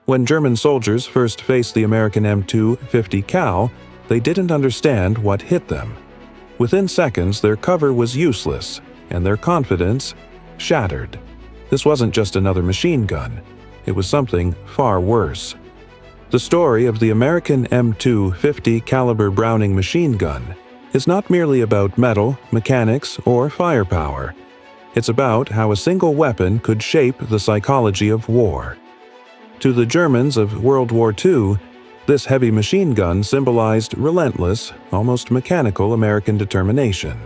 When German soldiers first faced the American M2 50 cal, they didn't understand what hit them. Within seconds, their cover was useless, and their confidence shattered. This wasn't just another machine gun. It was something far worse. The story of the American M2 50 caliber Browning machine gun is not merely about metal, mechanics, or firepower. It's about how a single weapon could shape the psychology of war. To the Germans of World War II, this heavy machine gun symbolized relentless, almost mechanical American determination,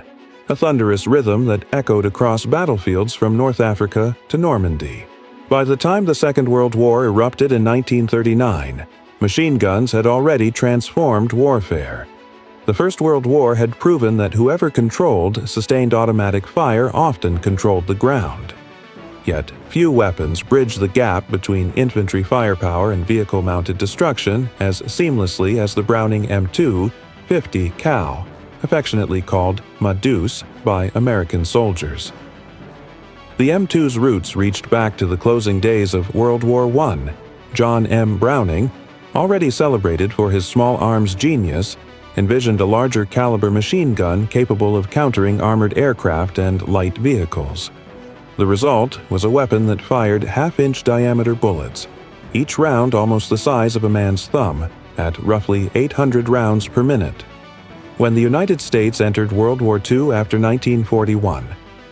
a thunderous rhythm that echoed across battlefields from North Africa to Normandy. By the time the Second World War erupted in 1939, machine guns had already transformed warfare. The First World War had proven that whoever controlled sustained automatic fire often controlled the ground. Yet, few weapons bridge the gap between infantry firepower and vehicle-mounted destruction as seamlessly as the Browning M2 50 cal, affectionately called Deuce by American soldiers. The M2's roots reached back to the closing days of World War I. John M. Browning, already celebrated for his small arms genius, envisioned a larger caliber machine gun capable of countering armored aircraft and light vehicles. The result was a weapon that fired half-inch diameter bullets, each round almost the size of a man's thumb, at roughly 800 rounds per minute. When the United States entered World War II after 1941,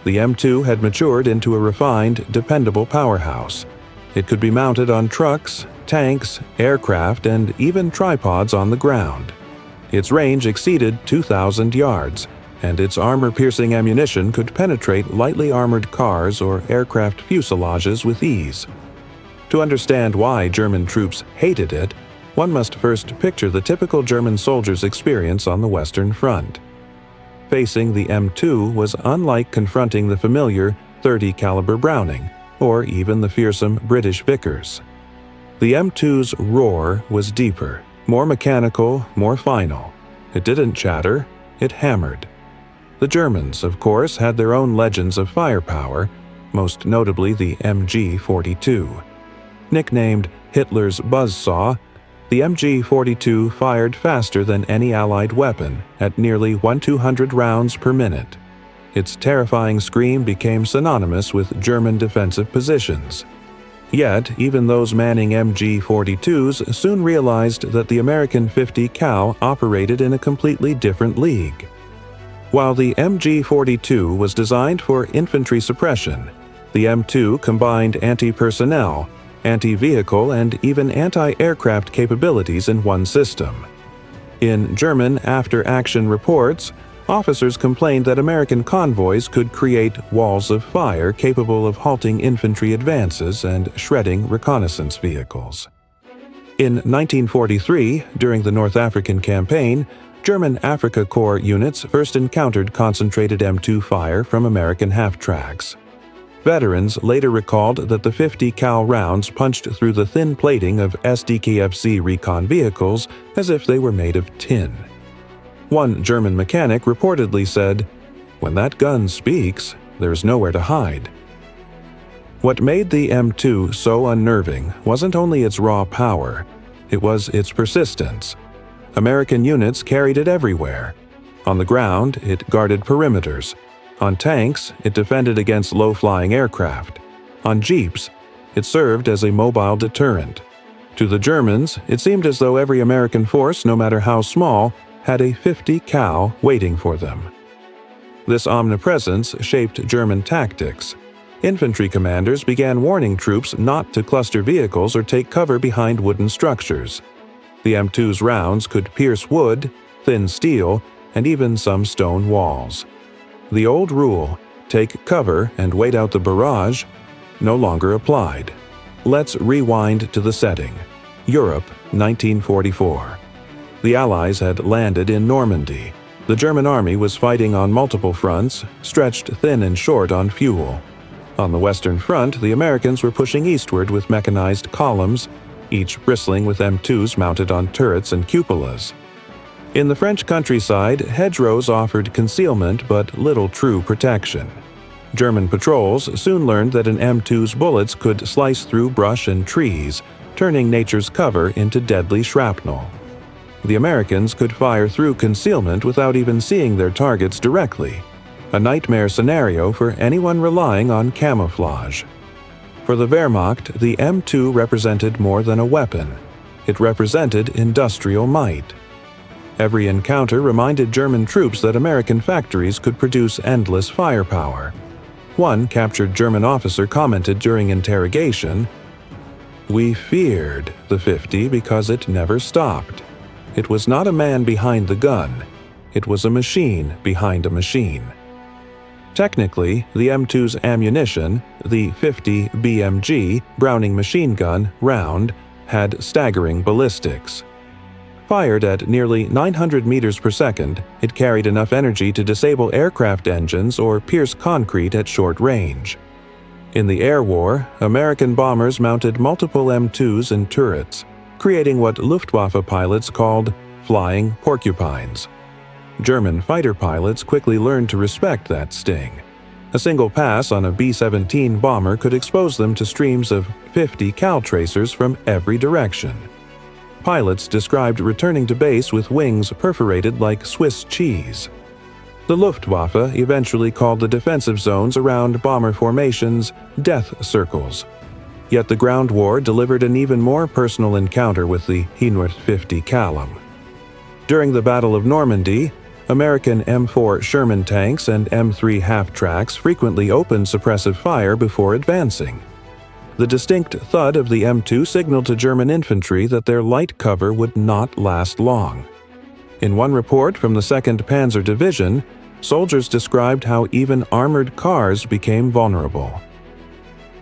the M2 had matured into a refined, dependable powerhouse. It could be mounted on trucks, tanks, aircraft, and even tripods on the ground. Its range exceeded 2,000 yards, and its armor-piercing ammunition could penetrate lightly armored cars or aircraft fuselages with ease. To understand why German troops hated it, one must first picture the typical German soldier's experience on the Western Front. Facing the M2 was unlike confronting the familiar .30 caliber Browning, or even the fearsome British Vickers. The M2's roar was deeper, more mechanical, more final. It didn't chatter, it hammered. The Germans, of course, had their own legends of firepower, most notably the MG-42. Nicknamed Hitler's buzzsaw, the MG-42 fired faster than any Allied weapon at nearly 1,200 rounds per minute. Its terrifying scream became synonymous with German defensive positions. Yet, even those manning MG-42s soon realized that the American 50 cal operated in a completely different league. While the MG-42 was designed for infantry suppression, the M2 combined anti-personnel, anti-vehicle, and even anti-aircraft capabilities in one system. In German after-action reports, officers complained that American convoys could create walls of fire capable of halting infantry advances and shredding reconnaissance vehicles. In 1943, during the North African Campaign, German Afrika Korps units first encountered concentrated M2 fire from American half-tracks. Veterans later recalled that the 50 cal rounds punched through the thin plating of SDKFZ recon vehicles as if they were made of tin. One German mechanic reportedly said, "When that gun speaks, there's nowhere to hide." What made the M2 so unnerving wasn't only its raw power, it was its persistence. American units carried it everywhere. On the ground, it guarded perimeters. On tanks, it defended against low-flying aircraft. On jeeps, it served as a mobile deterrent. To the Germans, it seemed as though every American force, no matter how small, had a 50 cal waiting for them. This omnipresence shaped German tactics. Infantry commanders began warning troops not to cluster vehicles or take cover behind wooden structures. The M2's rounds could pierce wood, thin steel, and even some stone walls. The old rule, take cover and wait out the barrage, no longer applied. Let's rewind to the setting. Europe, 1944. The Allies had landed in Normandy. The German army was fighting on multiple fronts, stretched thin and short on fuel. On the Western Front, the Americans were pushing eastward with mechanized columns, each bristling with M2s mounted on turrets and cupolas. In the French countryside, hedgerows offered concealment but little true protection. German patrols soon learned that an M2's bullets could slice through brush and trees, turning nature's cover into deadly shrapnel. The Americans could fire through concealment without even seeing their targets directly, a nightmare scenario for anyone relying on camouflage. For the Wehrmacht, the M2 represented more than a weapon. It represented industrial might. Every encounter reminded German troops that American factories could produce endless firepower. One captured German officer commented during interrogation, "We feared the 50 because it never stopped. It was not a man behind the gun. It was a machine behind a machine." Technically, the M2's ammunition, the 50 BMG Browning machine gun round, had staggering ballistics. Fired at nearly 900 meters per second, it carried enough energy to disable aircraft engines or pierce concrete at short range. In the air war, American bombers mounted multiple M2s and turrets, creating what Luftwaffe pilots called flying porcupines. German fighter pilots quickly learned to respect that sting. A single pass on a B-17 bomber could expose them to streams of 50 cal tracers from every direction. Pilots described returning to base with wings perforated like Swiss cheese. The Luftwaffe eventually called the defensive zones around bomber formations death circles. Yet the ground war delivered an even more personal encounter with the 150 Callum. During the Battle of Normandy, American M4 Sherman tanks and M3 half-tracks frequently opened suppressive fire before advancing. The distinct thud of the M2 signaled to German infantry that their light cover would not last long. In one report from the 2nd Panzer Division, soldiers described how even armored cars became vulnerable.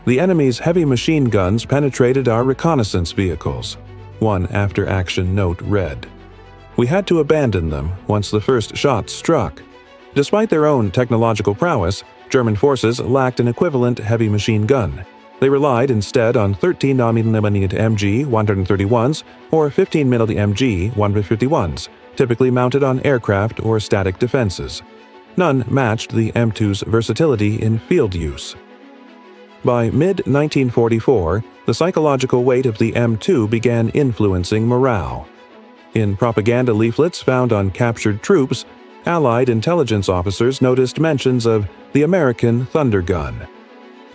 The enemy's heavy machine guns penetrated our reconnaissance vehicles. One after-action note read, "We had to abandon them once the first shots struck." Despite their own technological prowess, German forces lacked an equivalent heavy machine gun. They relied instead on 13mm MG 131s or 15mm MG 151s, typically mounted on aircraft or static defenses. None matched the M2's versatility in field use. By mid-1944, the psychological weight of the M2 began influencing morale. In propaganda leaflets found on captured troops, Allied intelligence officers noticed mentions of the American Thunder Gun.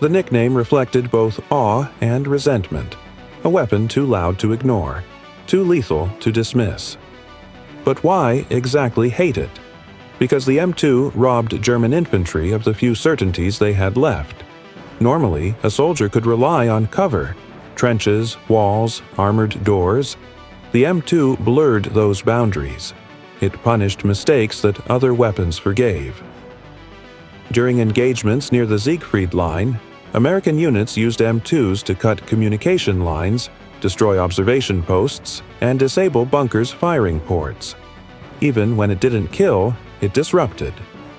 The nickname reflected both awe and resentment, a weapon too loud to ignore, too lethal to dismiss. But why exactly hate it? Because the M2 robbed German infantry of the few certainties they had left. Normally, a soldier could rely on cover, trenches, walls, armored doors. The M2 blurred those boundaries. It punished mistakes that other weapons forgave. During engagements near the Siegfried Line, American units used M2s to cut communication lines, destroy observation posts, and disable bunkers' firing ports. Even when it didn't kill, it disrupted,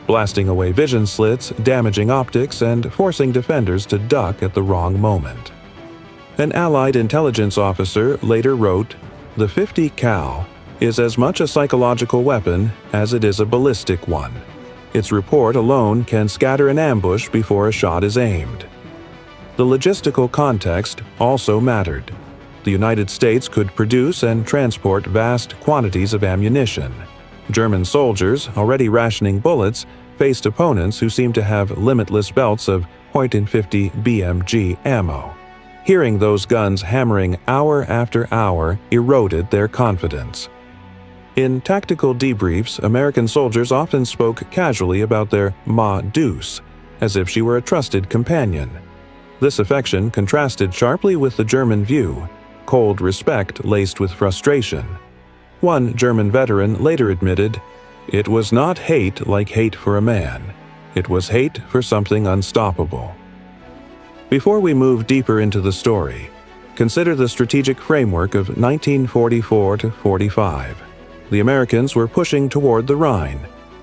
blasting away vision slits, damaging optics, and forcing defenders to duck at the wrong moment. An Allied intelligence officer later wrote, "The 50 cal is as much a psychological weapon as it is a ballistic one. Its report alone can scatter an ambush before a shot is aimed." The logistical context also mattered. The United States could produce and transport vast quantities of ammunition. German soldiers, already rationing bullets, faced opponents who seemed to have limitless belts of .50 BMG ammo. Hearing those guns hammering hour after hour eroded their confidence. In tactical debriefs, American soldiers often spoke casually about their Ma Deuce, as if she were a trusted companion. This affection contrasted sharply with the German view, cold respect laced with frustration. One German veteran later admitted, "It was not hate like hate for a man. It was hate for something unstoppable." Before we move deeper into the story, consider the strategic framework of 1944 to 45. The Americans were pushing toward the Rhine.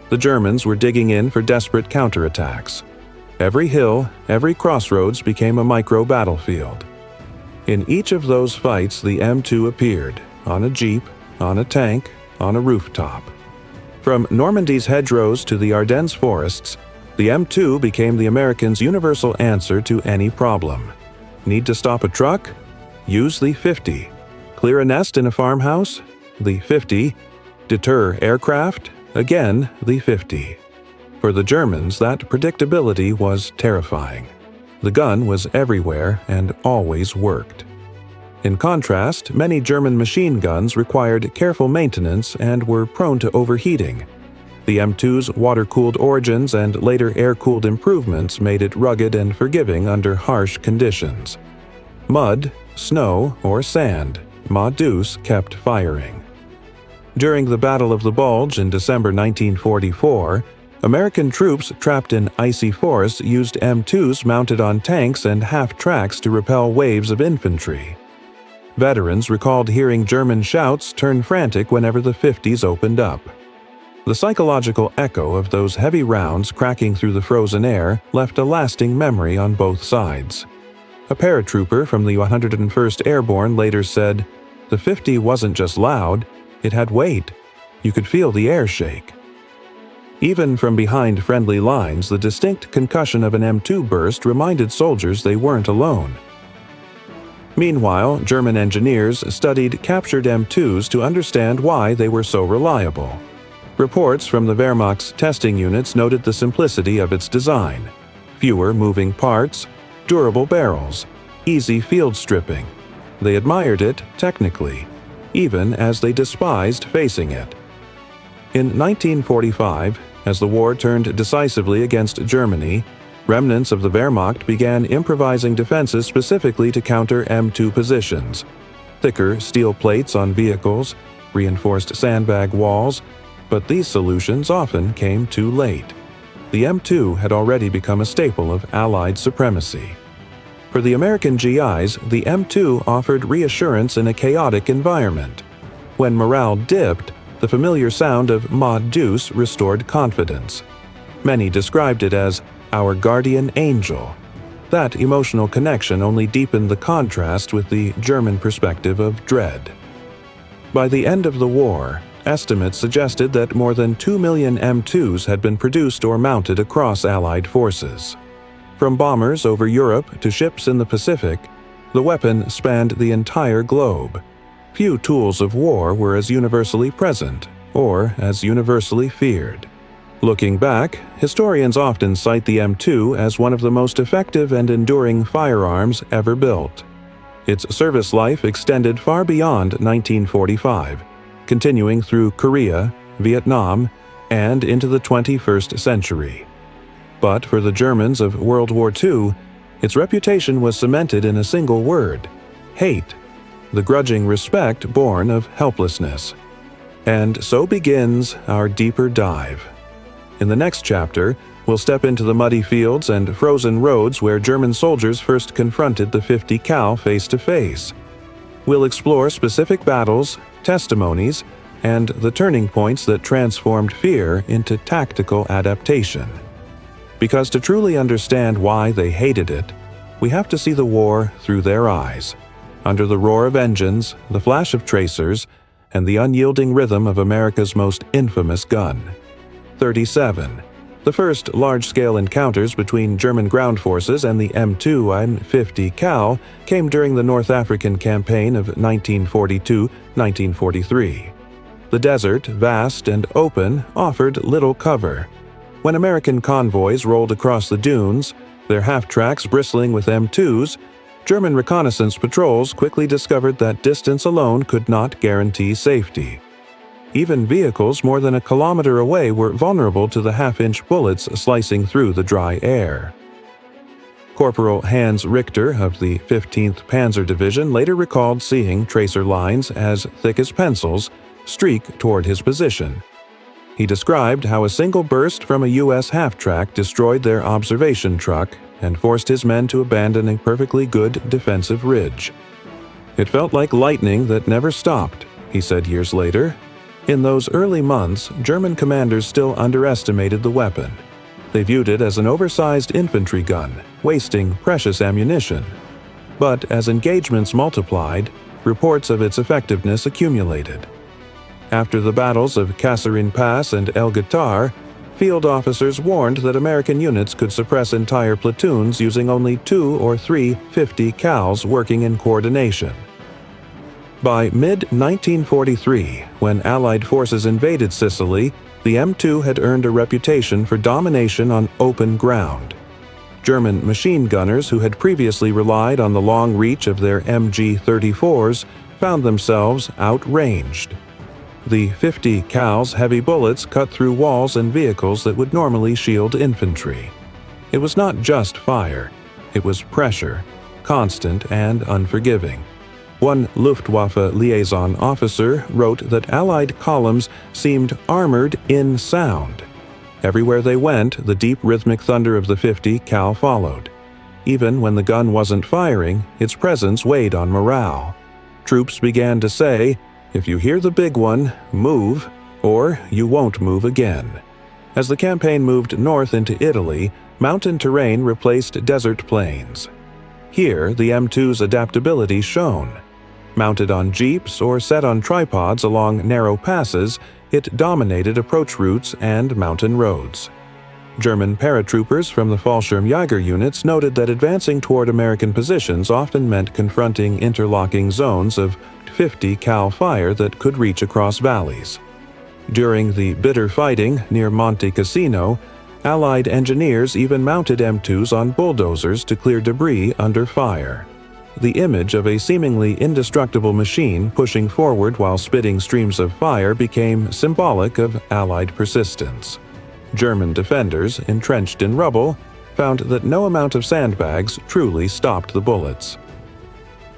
The Germans were digging in for desperate counterattacks. Every hill, every crossroads became a micro-battlefield. In each of those fights, the M2 appeared, on a jeep, on a tank, on a rooftop. From Normandy's hedgerows to the Ardennes forests, the M2 became the Americans' universal answer to any problem. Need to stop a truck? Use the 50. Clear a nest in a farmhouse? The 50. Deter aircraft? Again, the 50. For the Germans, that predictability was terrifying. The gun was everywhere and always worked. In contrast, many German machine guns required careful maintenance and were prone to overheating. The M2's water-cooled origins and later air-cooled improvements made it rugged and forgiving under harsh conditions. Mud, snow, or sand, Deuce kept firing. During the Battle of the Bulge in December 1944, American troops trapped in icy forests used M2s mounted on tanks and half-tracks to repel waves of infantry. Veterans recalled hearing German shouts turn frantic whenever the 50s opened up. The psychological echo of those heavy rounds cracking through the frozen air left a lasting memory on both sides. A paratrooper from the 101st Airborne later said, "The 50 wasn't just loud, it had weight. You could feel the air shake." Even from behind friendly lines, the distinct concussion of an M2 burst reminded soldiers they weren't alone. Meanwhile, German engineers studied captured M2s to understand why they were so reliable. Reports from the Wehrmacht's testing units noted the simplicity of its design: fewer moving parts, durable barrels, easy field stripping. They admired it technically, even as they despised facing it. In 1945, as the war turned decisively against Germany, remnants of the Wehrmacht began improvising defenses specifically to counter M2 positions: thicker steel plates on vehicles, reinforced sandbag walls, but these solutions often came too late. The M2 had already become a staple of Allied supremacy. For the American GIs, the M2 offered reassurance in a chaotic environment. When morale dipped, the familiar sound of Deuce restored confidence. Many described it as our guardian angel. That emotional connection only deepened the contrast with the German perspective of dread. By the end of the war, estimates suggested that more than 2 million M2s had been produced or mounted across Allied forces. From bombers over Europe to ships in the Pacific, the weapon spanned the entire globe. Few tools of war were as universally present or as universally feared. Looking back, historians often cite the M2 as one of the most effective and enduring firearms ever built. Its service life extended far beyond 1945, continuing through Korea, Vietnam, and into the 21st century. But for the Germans of World War II, its reputation was cemented in a single word: hate, the grudging respect born of helplessness. And so begins our deeper dive. In the next chapter, we'll step into the muddy fields and frozen roads where German soldiers first confronted the 50 cal face to face. We'll explore specific battles, testimonies, and the turning points that transformed fear into tactical adaptation. Because to truly understand why they hated it, we have to see the war through their eyes, under the roar of engines, the flash of tracers, and the unyielding rhythm of America's most infamous gun. 37. The first large-scale encounters between German ground forces and the M2 and 50 cal came during the North African campaign of 1942-1943. The desert, vast and open, offered little cover. When American convoys rolled across the dunes, their half-tracks bristling with M2s, German reconnaissance patrols quickly discovered that distance alone could not guarantee safety. Even vehicles more than a kilometer away were vulnerable to the half-inch bullets slicing through the dry air. Corporal Hans Richter of the 15th Panzer Division later recalled seeing tracer lines as thick as pencils streak toward his position. He described how a single burst from a U.S. half-track destroyed their observation truck and forced his men to abandon a perfectly good defensive ridge. "It felt like lightning that never stopped," he said years later. In those early months, German commanders still underestimated the weapon. They viewed it as an oversized infantry gun, wasting precious ammunition. But as engagements multiplied, reports of its effectiveness accumulated. After the battles of Kasserine Pass and El Guitar, field officers warned that American units could suppress entire platoons using only 2 or 3 50 cals working in coordination. By mid-1943, when Allied forces invaded Sicily, the M2 had earned a reputation for domination on open ground. German machine gunners who had previously relied on the long reach of their MG-34s found themselves outranged. The 50 cal's heavy bullets cut through walls and vehicles that would normally shield infantry. It was not just fire, it was pressure, constant and unforgiving. One Luftwaffe liaison officer wrote that Allied columns seemed armored in sound. Everywhere they went, the deep rhythmic thunder of the 50 cal followed. Even when the gun wasn't firing, its presence weighed on morale. Troops began to say, "If you hear the big one, move, or you won't move again." As the campaign moved north into Italy, mountain terrain replaced desert plains. Here, the M2's adaptability shone. Mounted on jeeps or set on tripods along narrow passes, it dominated approach routes and mountain roads. German paratroopers from the Fallschirmjäger units noted that advancing toward American positions often meant confronting interlocking zones of 50 cal fire that could reach across valleys. During the bitter fighting near Monte Cassino, Allied engineers even mounted M2s on bulldozers to clear debris under fire. The image of a seemingly indestructible machine pushing forward while spitting streams of fire became symbolic of Allied persistence. German defenders, entrenched in rubble, found that no amount of sandbags truly stopped the bullets.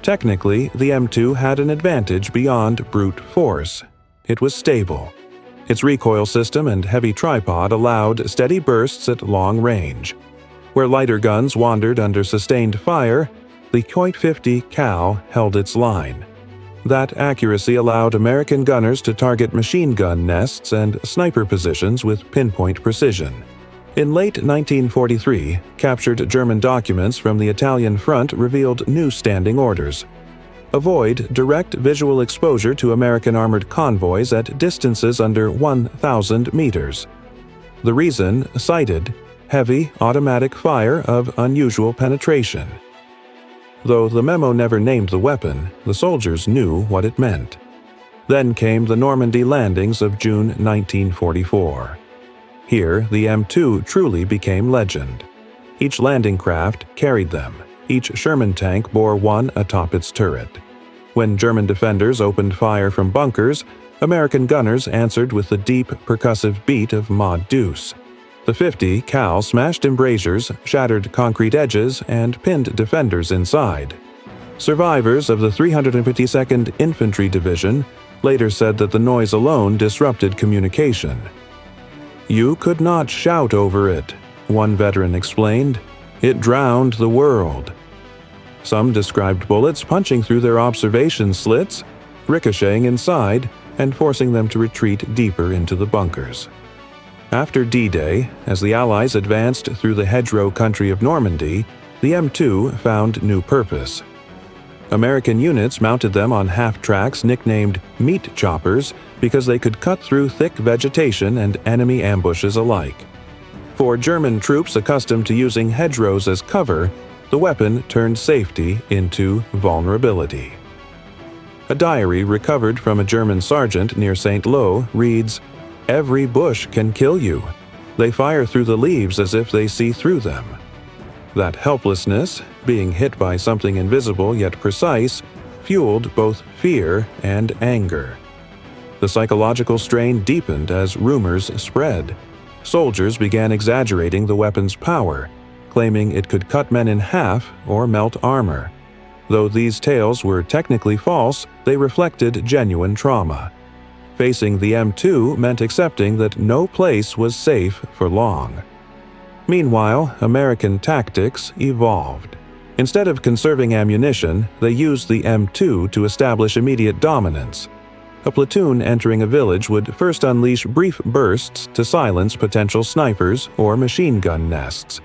Technically, the M2 had an advantage beyond brute force. It was stable. Its recoil system and heavy tripod allowed steady bursts at long range. Where lighter guns wandered under sustained fire, the Coit 50 cal held its line. That accuracy allowed American gunners to target machine gun nests and sniper positions with pinpoint precision. In late 1943, captured German documents from the Italian front revealed new standing orders. Avoid direct visual exposure to American armored convoys at distances under 1,000 meters. The reason, cited, heavy automatic fire of unusual penetration. Though the memo never named the weapon, the soldiers knew what it meant. Then came the Normandy landings of June 1944. Here, the M2 truly became legend. Each landing craft carried them. Each Sherman tank bore one atop its turret. When German defenders opened fire from bunkers, American gunners answered with the deep, percussive beat of Mod Deuce. The 50 cal smashed embrasures, shattered concrete edges, and pinned defenders inside. Survivors of the 352nd Infantry Division later said that the noise alone disrupted communication. "You could not shout over it," one veteran explained. "It drowned the world." Some described bullets punching through their observation slits, ricocheting inside, and forcing them to retreat deeper into the bunkers. After D-Day, as the Allies advanced through the hedgerow country of Normandy, the M2 found new purpose. American units mounted them on half-tracks nicknamed meat choppers because they could cut through thick vegetation and enemy ambushes alike. For German troops accustomed to using hedgerows as cover, the weapon turned safety into vulnerability. A diary recovered from a German sergeant near St. Lo reads, "Every bush can kill you. They fire through the leaves as if they see through them." That helplessness, being hit by something invisible yet precise, fueled both fear and anger. The psychological strain deepened as rumors spread. Soldiers began exaggerating the weapon's power, claiming it could cut men in half or melt armor. Though these tales were technically false, they reflected genuine trauma. Facing the M2 meant accepting that no place was safe for long. Meanwhile, American tactics evolved. Instead of conserving ammunition, they used the M2 to establish immediate dominance. A platoon entering a village would first unleash brief bursts to silence potential snipers or machine gun nests.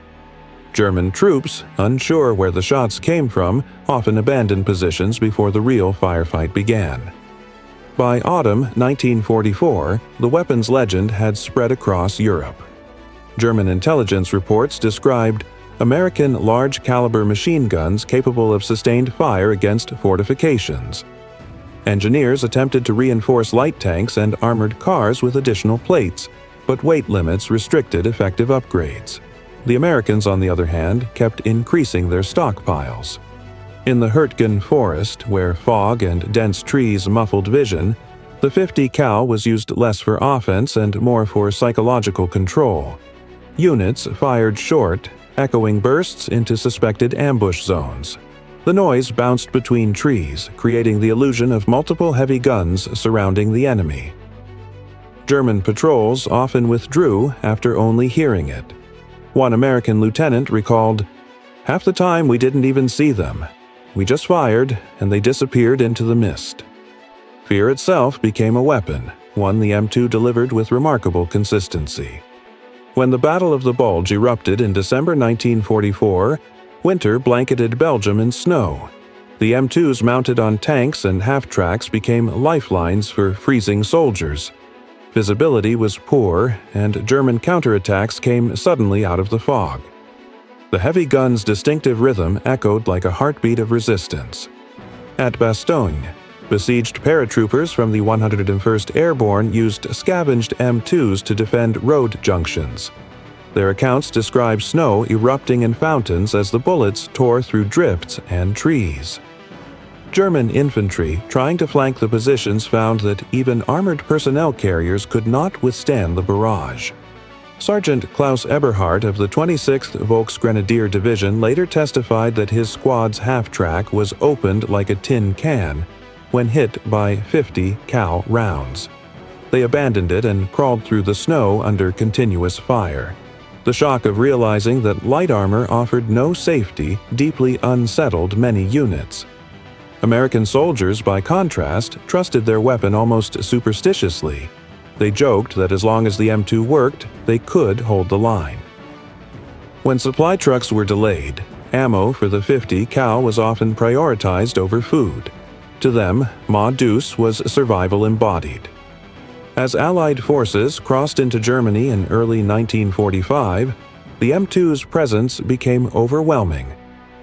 German troops, unsure where the shots came from, often abandoned positions before the real firefight began. By autumn 1944, the weapon's legend had spread across Europe. German intelligence reports described American large-caliber machine guns capable of sustained fire against fortifications. Engineers attempted to reinforce light tanks and armored cars with additional plates, but weight limits restricted effective upgrades. The Americans, on the other hand, kept increasing their stockpiles. In the Hurtgen forest, where fog and dense trees muffled vision, the .50 cal was used less for offense and more for psychological control. Units fired short, echoing bursts into suspected ambush zones. The noise bounced between trees, creating the illusion of multiple heavy guns surrounding the enemy. German patrols often withdrew after only hearing it. One American lieutenant recalled, "Half the time we didn't even see them. We just fired, and they disappeared into the mist." Fear itself became a weapon, one the M2 delivered with remarkable consistency. When the Battle of the Bulge erupted in December 1944, winter blanketed Belgium in snow. The M2s mounted on tanks and half-tracks became lifelines for freezing soldiers. Visibility was poor, and German counterattacks came suddenly out of the fog. The heavy gun's distinctive rhythm echoed like a heartbeat of resistance. At Bastogne, besieged paratroopers from the 101st Airborne used scavenged M2s to defend road junctions. Their accounts describe snow erupting in fountains as the bullets tore through drifts and trees. German infantry trying to flank the positions found that even armored personnel carriers could not withstand the barrage. Sergeant Klaus Eberhardt of the 26th Volksgrenadier Division later testified that his squad's half-track was opened like a tin can when hit by .50 cal rounds. They abandoned it and crawled through the snow under continuous fire. The shock of realizing that light armor offered no safety deeply unsettled many units. American soldiers, by contrast, trusted their weapon almost superstitiously. They joked that as long as the M2 worked, they could hold the line. When supply trucks were delayed, ammo for the .50 cal was often prioritized over food. To them, Deuce was survival embodied. As Allied forces crossed into Germany in early 1945, the M2's presence became overwhelming.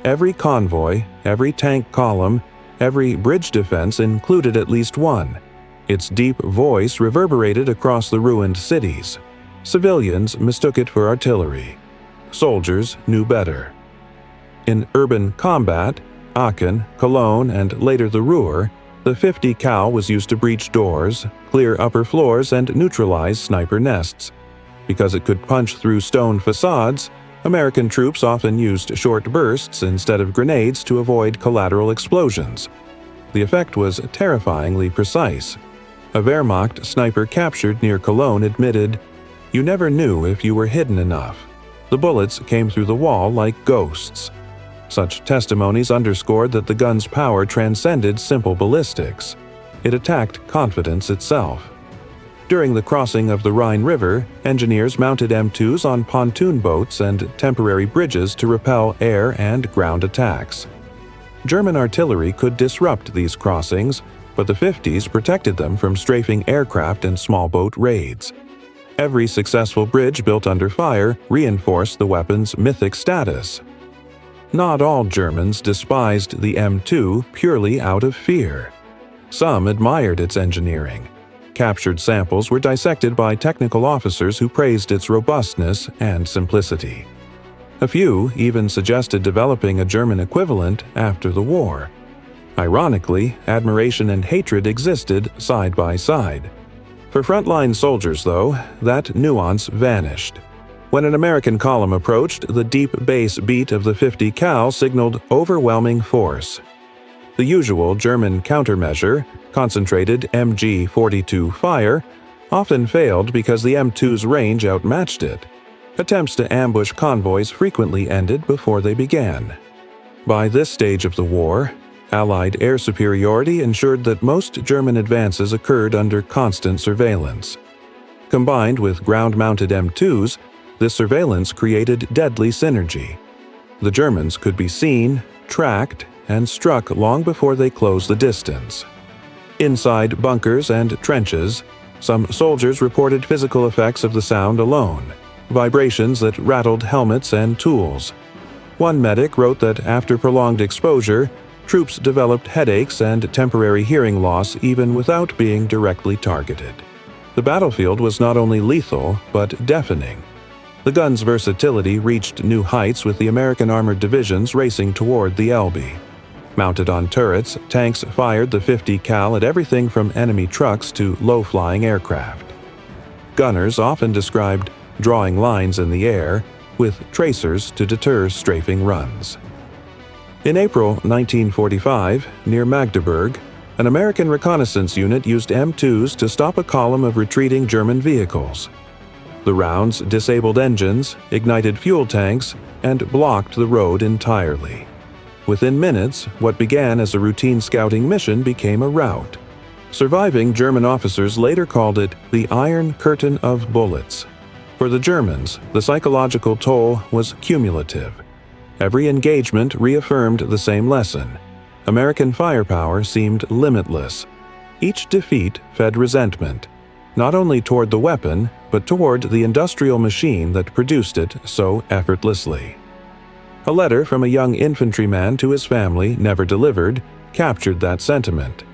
Every convoy, every tank column, every bridge defense included at least one. Its deep voice reverberated across the ruined cities. Civilians mistook it for artillery. Soldiers knew better. In urban combat, Aachen, Cologne, and later the Ruhr, the .50 cal was used to breach doors, clear upper floors, and neutralize sniper nests. Because it could punch through stone facades, American troops often used short bursts instead of grenades to avoid collateral explosions. The effect was terrifyingly precise. A Wehrmacht sniper captured near Cologne admitted, "You never knew if you were hidden enough. The bullets came through the wall like ghosts." Such testimonies underscored that the gun's power transcended simple ballistics. It attacked confidence itself. During the crossing of the Rhine River, engineers mounted M2s on pontoon boats and temporary bridges to repel air and ground attacks. German artillery could disrupt these crossings, but the .50s protected them from strafing aircraft and small boat raids. Every successful bridge built under fire reinforced the weapon's mythic status. Not all Germans despised the M2 purely out of fear. Some admired its engineering. Captured samples were dissected by technical officers who praised its robustness and simplicity. A few even suggested developing a German equivalent after the war. Ironically, admiration and hatred existed side by side. For frontline soldiers, though, that nuance vanished. When an American column approached, the deep bass beat of the .50 cal signaled overwhelming force. The usual German countermeasure, concentrated MG-42 fire, often failed because the M2's range outmatched it. Attempts to ambush convoys frequently ended before they began. By this stage of the war, Allied air superiority ensured that most German advances occurred under constant surveillance. Combined with ground-mounted M2s, this surveillance created deadly synergy. The Germans could be seen, tracked, and struck long before they closed the distance. Inside bunkers and trenches, some soldiers reported physical effects of the sound alone. vibrations that rattled helmets and tools. One medic wrote that after prolonged exposure, troops developed headaches and temporary hearing loss even without being directly targeted. The battlefield was not only lethal, but deafening. The gun's versatility reached new heights with the American armored divisions racing toward the Elbe. Mounted on turrets, tanks fired the .50 cal at everything from enemy trucks to low-flying aircraft. Gunners often described drawing lines in the air, with tracers to deter strafing runs. In April 1945, near Magdeburg, an American reconnaissance unit used M2s to stop a column of retreating German vehicles. The rounds disabled engines, ignited fuel tanks, and blocked the road entirely. Within minutes, what began as a routine scouting mission became a rout. Surviving German officers later called it the Iron Curtain of Bullets. For the Germans, the psychological toll was cumulative. Every engagement reaffirmed the same lesson. American firepower seemed limitless. Each defeat fed resentment, not only toward the weapon, but toward the industrial machine that produced it so effortlessly. A letter from a young infantryman to his family, never delivered, captured that sentiment.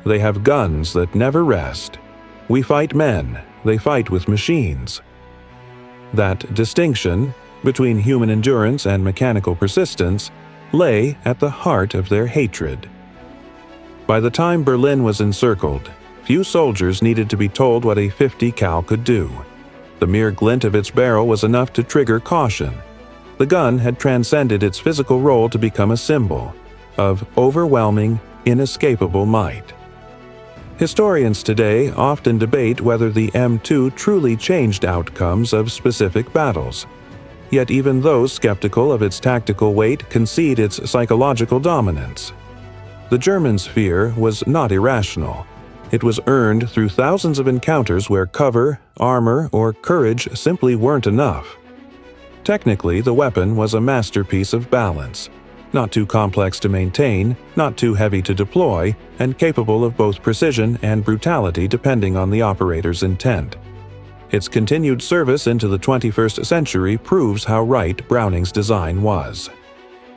They have guns that never rest. We fight men, they fight with machines. That distinction between human endurance and mechanical persistence lay at the heart of their hatred. By the time Berlin was encircled, few soldiers needed to be told what a .50 cal could do. The mere glint of its barrel was enough to trigger caution. The gun had transcended its physical role to become a symbol of overwhelming, inescapable might. Historians today often debate whether the M2 truly changed outcomes of specific battles. Yet even those skeptical of its tactical weight concede its psychological dominance. The Germans' fear was not irrational. It was earned through thousands of encounters where cover, armor, or courage simply weren't enough. Technically, the weapon was a masterpiece of balance. Not too complex to maintain, not too heavy to deploy, and capable of both precision and brutality depending on the operator's intent. Its continued service into the 21st century proves how right Browning's design was.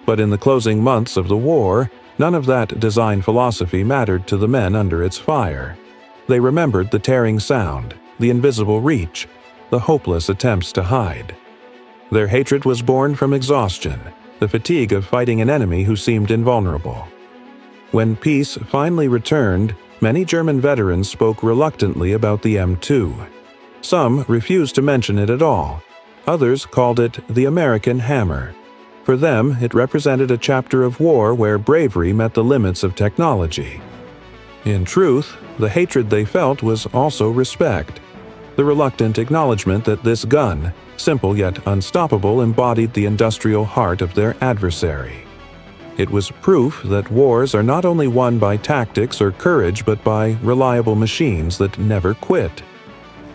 But in the closing months of the war, none of that design philosophy mattered to the men under its fire. They remembered the tearing sound, the invisible reach, the hopeless attempts to hide. Their hatred was born from exhaustion, the fatigue of fighting an enemy who seemed invulnerable. When peace finally returned, many German veterans spoke reluctantly about the M2. Some refused to mention it at all. Others called it the American hammer. For them, it represented a chapter of war where bravery met the limits of technology. In truth, the hatred they felt was also respect, the reluctant acknowledgement that this gun, simple yet unstoppable, embodied the industrial heart of their adversary. It was proof that wars are not only won by tactics or courage but by reliable machines that never quit.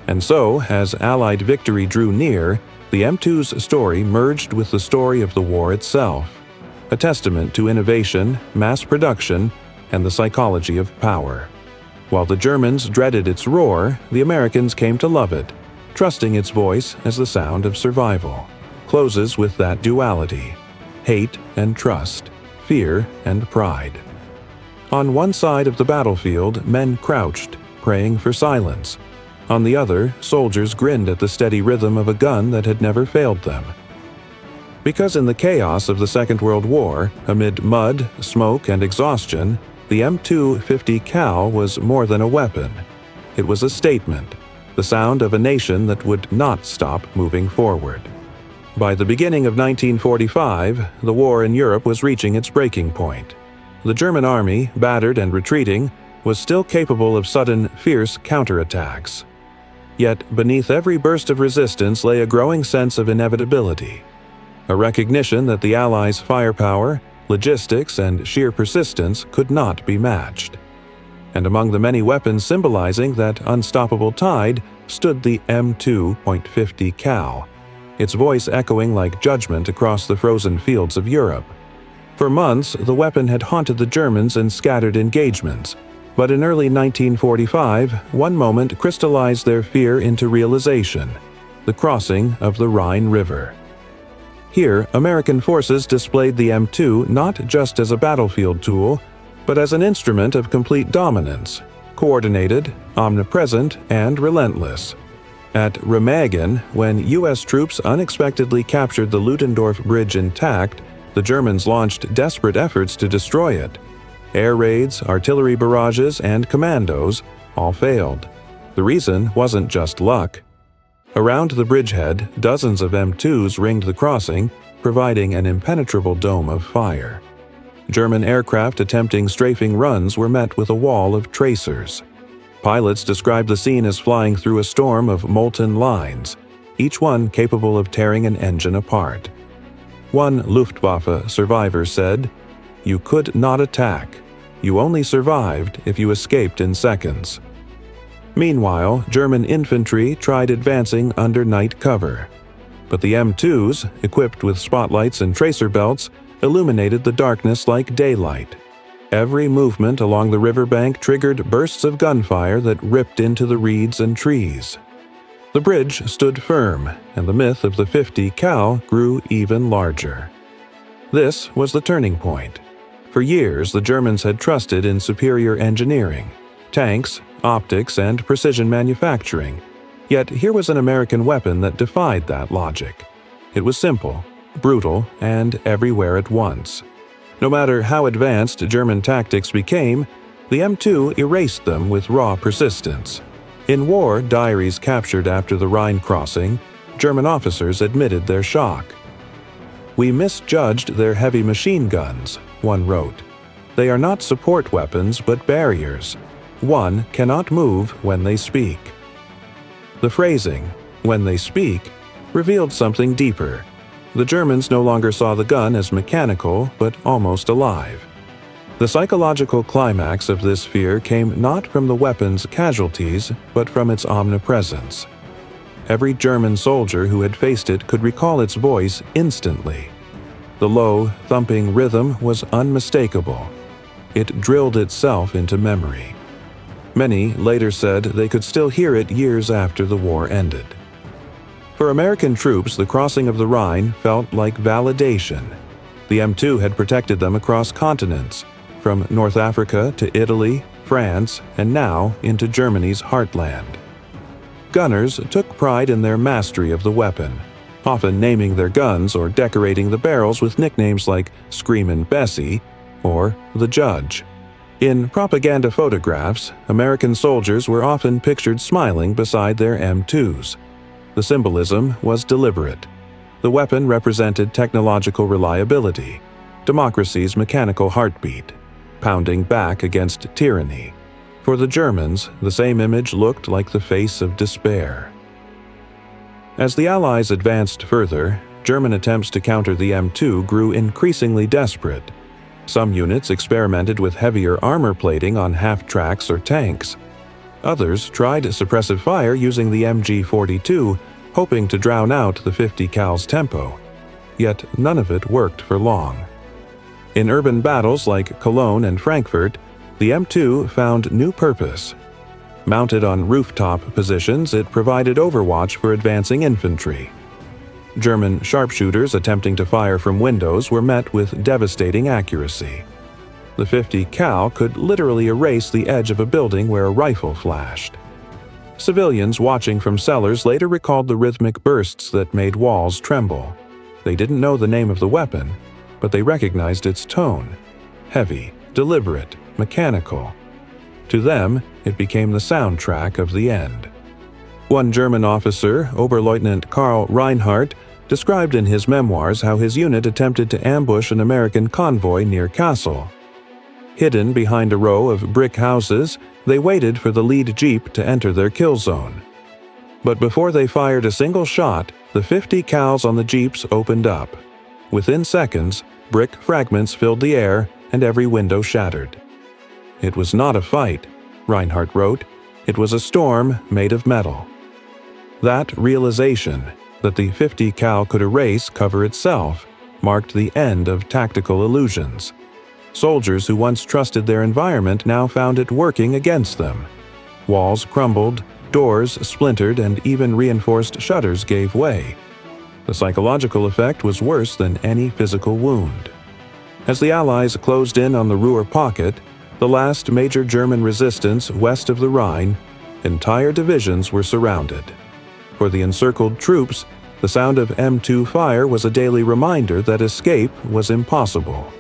And so, as Allied victory drew near, the M2's story merged with the story of the war itself, a testament to innovation, mass production, and the psychology of power. While the Germans dreaded its roar, the Americans came to love it, trusting its voice as the sound of survival. Closes with that duality: hate and trust, fear and pride. On one side of the battlefield, men crouched, praying for silence. On the other, soldiers grinned at the steady rhythm of a gun that had never failed them. Because in the chaos of the Second World War, amid mud, smoke, and exhaustion, the M2 .50 cal was more than a weapon. It was a statement, the sound of a nation that would not stop moving forward. By the beginning of 1945, the war in Europe was reaching its breaking point. The German army, battered and retreating, was still capable of sudden, fierce counterattacks. Yet beneath every burst of resistance lay a growing sense of inevitability, a recognition that the Allies' firepower, logistics, and sheer persistence could not be matched. And among the many weapons symbolizing that unstoppable tide stood the M2 .50 cal, its voice echoing like judgment across the frozen fields of Europe. For months, the weapon had haunted the Germans in scattered engagements, but in early 1945, one moment crystallized their fear into realization. the crossing of the Rhine River. Here, American forces displayed the M2 not just as a battlefield tool, but as an instrument of complete dominance, coordinated, omnipresent, and relentless. At Remagen, when U.S. troops unexpectedly captured the Ludendorff Bridge intact, the Germans launched desperate efforts to destroy it. Air raids, artillery barrages, and commandos all failed. The reason wasn't just luck. Around the bridgehead, dozens of M2s ringed the crossing, providing an impenetrable dome of fire. German aircraft attempting strafing runs were met with a wall of tracers. Pilots described the scene as flying through a storm of molten lines, each one capable of tearing an engine apart. One Luftwaffe survivor said, "You could not attack. You only survived if you escaped in seconds." Meanwhile, German infantry tried advancing under night cover. But the M2s, equipped with spotlights and tracer belts, illuminated the darkness like daylight. Every movement along the riverbank triggered bursts of gunfire that ripped into the reeds and trees. The bridge stood firm, and the myth of the 50 cal grew even larger. This was the turning point. For years, the Germans had trusted in superior engineering, tanks, optics, and precision manufacturing. Yet here was an American weapon that defied that logic. It was simple, brutal, and everywhere at once. No matter how advanced German tactics became, the M2 erased them with raw persistence. In war diaries captured after the Rhine crossing, German officers admitted their shock. "We misjudged their heavy machine guns," one wrote. "They are not support weapons but barriers. One cannot move when they speak." The phrasing, "when they speak," revealed something deeper. The Germans no longer saw the gun as mechanical, but almost alive. The psychological climax of this fear came not from the weapon's casualties, but from its omnipresence. Every German soldier who had faced it could recall its voice instantly. The low, thumping rhythm was unmistakable. It drilled itself into memory. Many later said they could still hear it years after the war ended. For American troops, the crossing of the Rhine felt like validation. The M2 had protected them across continents, from North Africa to Italy, France, and now into Germany's heartland. Gunners took pride in their mastery of the weapon, often naming their guns or decorating the barrels with nicknames like Screamin' Bessie or The Judge. In propaganda photographs, American soldiers were often pictured smiling beside their M2s. The symbolism was deliberate. The weapon represented technological reliability, democracy's mechanical heartbeat, pounding back against tyranny. For the Germans, the same image looked like the face of despair. As the Allies advanced further, German attempts to counter the M2 grew increasingly desperate. Some units experimented with heavier armor plating on half-tracks or tanks. Others tried suppressive fire using the MG-42, hoping to drown out the 50 cal's tempo. Yet none of it worked for long. In urban battles like Cologne and Frankfurt, the M2 found new purpose. Mounted on rooftop positions, it provided overwatch for advancing infantry. German sharpshooters attempting to fire from windows were met with devastating accuracy. The 50 cal could literally erase the edge of a building where a rifle flashed. Civilians watching from cellars later recalled the rhythmic bursts that made walls tremble. They didn't know the name of the weapon, but they recognized its tone: heavy, deliberate, mechanical. To them, it became the soundtrack of the end. One German officer, Oberleutnant Karl Reinhardt, described in his memoirs how his unit attempted to ambush an American convoy near Kassel. Hidden behind a row of brick houses, they waited for the lead jeep to enter their kill zone. But before they fired a single shot, the 50 cals on the jeeps opened up. Within seconds, brick fragments filled the air and every window shattered. "It was not a fight," Reinhardt wrote. "It was a storm made of metal." That realization, that the 50 cal could erase cover itself, marked the end of tactical illusions. Soldiers who once trusted their environment now found it working against them. Walls crumbled, Doors splintered and even reinforced shutters gave way. The psychological effect was worse than any physical wound. As the Allies closed in on the Ruhr pocket, the last major German resistance west of the Rhine, entire divisions were surrounded. For the encircled troops, the sound of M2 fire was a daily reminder that escape was impossible.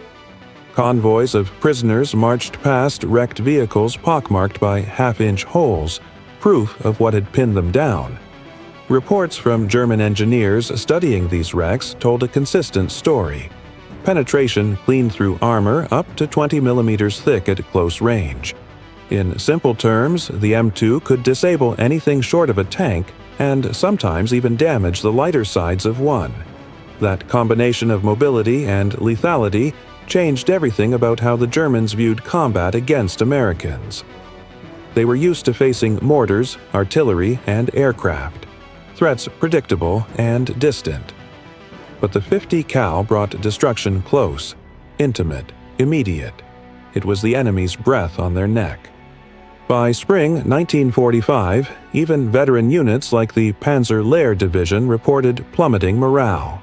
Convoys of prisoners marched past wrecked vehicles pockmarked by half-inch holes, proof of what had pinned them down. Reports from German engineers studying these wrecks told a consistent story. Penetration clean through armor up to 20 millimeters thick at close range. In simple terms, the M2 could disable anything short of a tank and sometimes even damage the lighter sides of one. That combination of mobility and lethality changed everything about how the Germans viewed combat against Americans. They were used to facing mortars, artillery, and aircraft, threats predictable and distant. But the 50 cal brought destruction close, intimate, immediate. It was the enemy's breath on their neck. By spring 1945, even veteran units like the Panzer Lehr Division reported plummeting morale.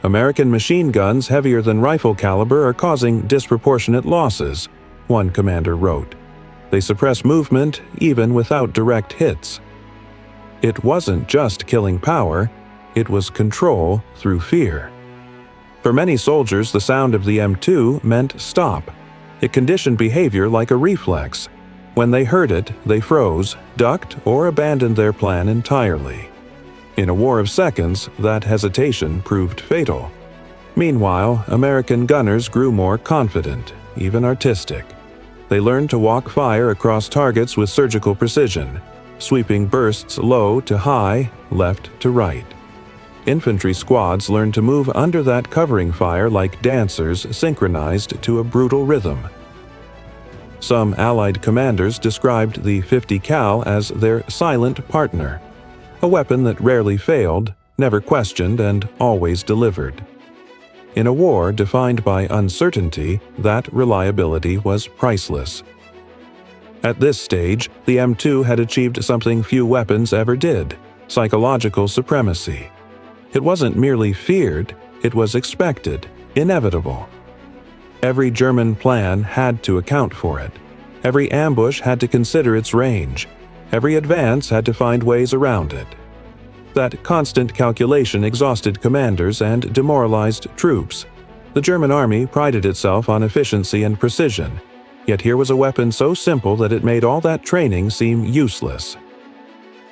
American machine guns heavier than rifle caliber are causing disproportionate losses, one commander wrote. They suppress movement even without direct hits. It wasn't just killing power, it was control through fear. For many soldiers, the sound of the M2 meant stop. It conditioned behavior like a reflex. When they heard it, they froze, ducked, or abandoned their plan entirely. In a war of seconds, that hesitation proved fatal. Meanwhile, American gunners grew more confident, even artistic. They learned to walk fire across targets with surgical precision, sweeping bursts low to high, left to right. Infantry squads learned to move under that covering fire like dancers synchronized to a brutal rhythm. Some Allied commanders described the 50 cal as their silent partner, a weapon that rarely failed, never questioned, and always delivered. In a war defined by uncertainty, that reliability was priceless. At this stage, the M2 had achieved something few weapons ever did: psychological supremacy. It wasn't merely feared, it was expected, inevitable. Every German plan had to account for it. Every ambush had to consider its range. Every advance had to find ways around it. That constant calculation exhausted commanders and demoralized troops. The German army prided itself on efficiency and precision, yet here was a weapon so simple that it made all that training seem useless.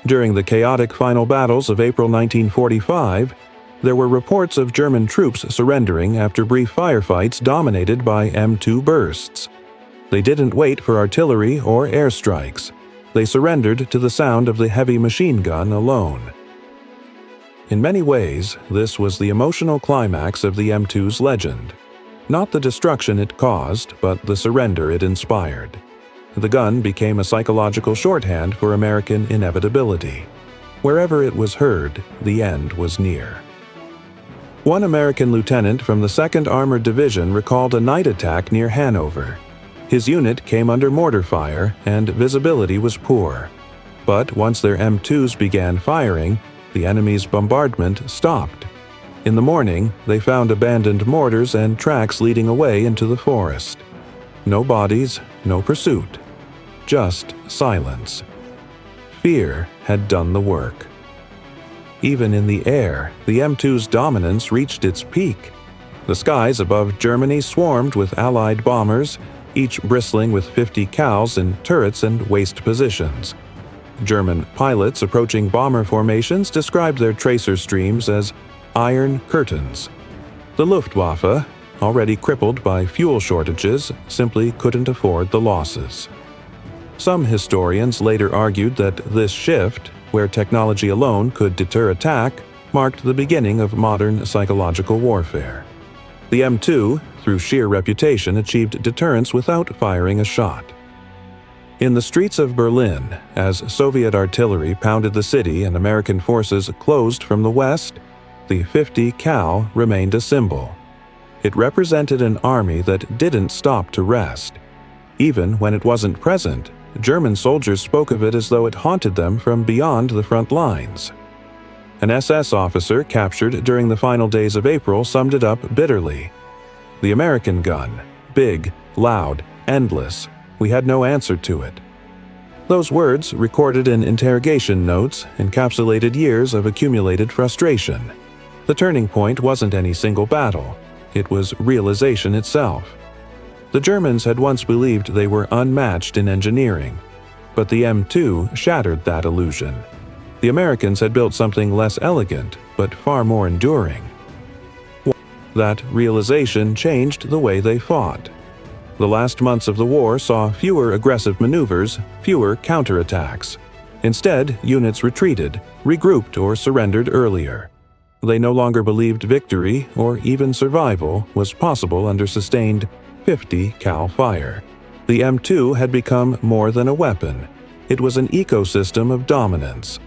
During the chaotic final battles of April 1945, there were reports of German troops surrendering after brief firefights dominated by M2 bursts. They didn't wait for artillery or airstrikes. They surrendered to the sound of the heavy machine gun alone. In many ways, this was the emotional climax of the M2's legend. Not the destruction it caused, but the surrender it inspired. The gun became a psychological shorthand for American inevitability. Wherever it was heard, the end was near. One American lieutenant from the 2nd Armored Division recalled a night attack near Hanover. His unit came under mortar fire, and visibility was poor. But once their M2s began firing, the enemy's bombardment stopped. In the morning, they found abandoned mortars and tracks leading away into the forest. No bodies, no pursuit. Just silence. Fear had done the work. Even in the air, the M2's dominance reached its peak. The skies above Germany swarmed with Allied bombers, each bristling with 50 cals in turrets and waist positions. German pilots approaching bomber formations described their tracer streams as iron curtains. The Luftwaffe, already crippled by fuel shortages, simply couldn't afford the losses. Some historians later argued that this shift, where technology alone could deter attack, marked the beginning of modern psychological warfare. The M2, through sheer reputation, achieved deterrence without firing a shot. In the streets of Berlin, as Soviet artillery pounded the city and American forces closed from the west, the 50 cal remained a symbol. It represented an army that didn't stop to rest. Even when it wasn't present, German soldiers spoke of it as though it haunted them from beyond the front lines. An SS officer captured during the final days of April summed it up bitterly. "The American gun, big, loud, endless. We had no answer to it." Those words, recorded in interrogation notes, encapsulated years of accumulated frustration. The turning point wasn't any single battle. It was realization itself. The Germans had once believed they were unmatched in engineering, but the M2 shattered that illusion. The Americans had built something less elegant, but far more enduring. That realization changed the way they fought. The last months of the war saw fewer aggressive maneuvers, fewer counterattacks. Instead, units retreated, regrouped, or surrendered earlier. They no longer believed victory, or even survival, was possible under sustained 50 cal fire. The M2 had become more than a weapon. It was an ecosystem of dominance.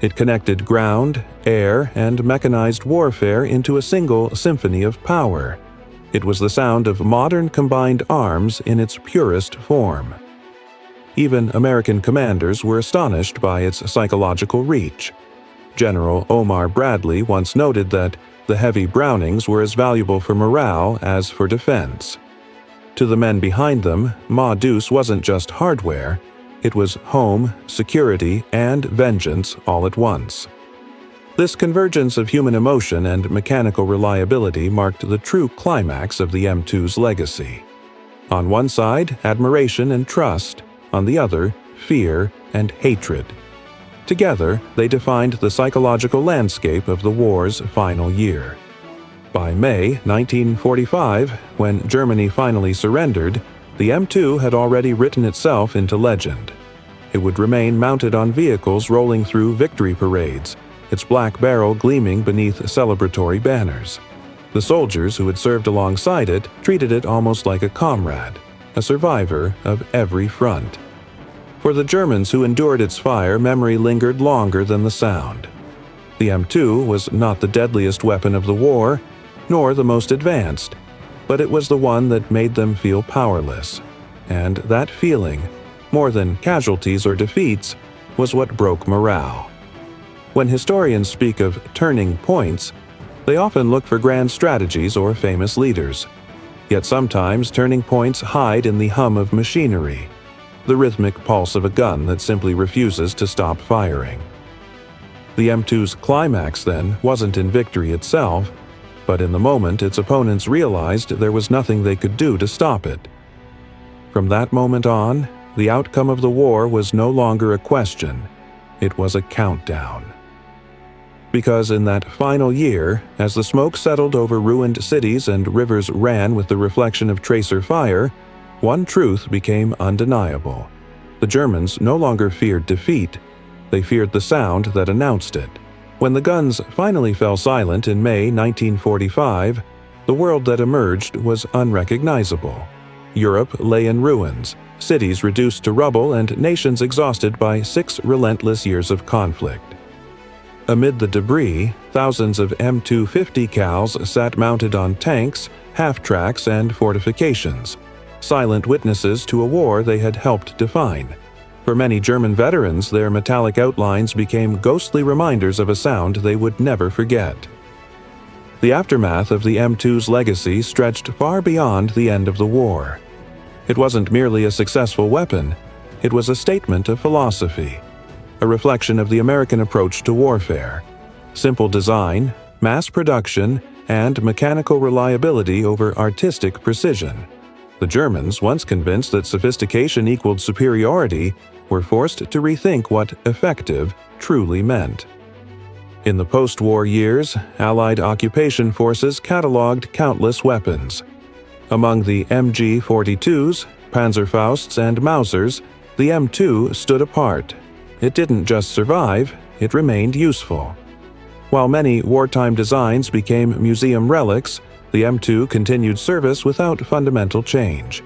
It connected ground, air, and mechanized warfare into a single symphony of power. It was the sound of modern combined arms in its purest form. Even American commanders were astonished by its psychological reach. General Omar Bradley once noted that the heavy Brownings were as valuable for morale as for defense. To the men behind them, Deuce wasn't just hardware. It was home, security, and vengeance all at once. This convergence of human emotion and mechanical reliability marked the true climax of the M2's legacy. On one side, admiration and trust; on the other, fear and hatred. Together, they defined the psychological landscape of the war's final year. By May 1945, when Germany finally surrendered, the M2 had already written itself into legend. It would remain mounted on vehicles rolling through victory parades, its black barrel gleaming beneath celebratory banners. The soldiers who had served alongside it treated it almost like a comrade, a survivor of every front. For the Germans who endured its fire, memory lingered longer than the sound. The M2 was not the deadliest weapon of the war, nor the most advanced, but it was the one that made them feel powerless. And that feeling, more than casualties or defeats, was what broke morale. When historians speak of turning points, they often look for grand strategies or famous leaders. Yet sometimes turning points hide in the hum of machinery, the rhythmic pulse of a gun that simply refuses to stop firing. The M2's climax, then, wasn't in victory itself, but in the moment its opponents realized there was nothing they could do to stop it. From that moment on, the outcome of the war was no longer a question, it was a countdown. Because in that final year, as the smoke settled over ruined cities and rivers ran with the reflection of tracer fire, one truth became undeniable. The Germans no longer feared defeat, they feared the sound that announced it. When the guns finally fell silent in May 1945, the world that emerged was unrecognizable. Europe lay in ruins, cities reduced to rubble, and nations exhausted by 6 relentless years of conflict. Amid the debris, thousands of M250 cals sat mounted on tanks, half-tracks, and fortifications, silent witnesses to a war they had helped define. For many German veterans, their metallic outlines became ghostly reminders of a sound they would never forget. The aftermath of the M2's legacy stretched far beyond the end of the war. It wasn't merely a successful weapon, it was a statement of philosophy, a reflection of the American approach to warfare: simple design, mass production, and mechanical reliability over artistic precision. The Germans, once convinced that sophistication equaled superiority, were forced to rethink what effective truly meant. In the post-war years, Allied occupation forces cataloged countless weapons. Among the MG-42s, Panzerfausts, and Mausers, the M2 stood apart. It didn't just survive, it remained useful. While many wartime designs became museum relics, the M2 continued service without fundamental change.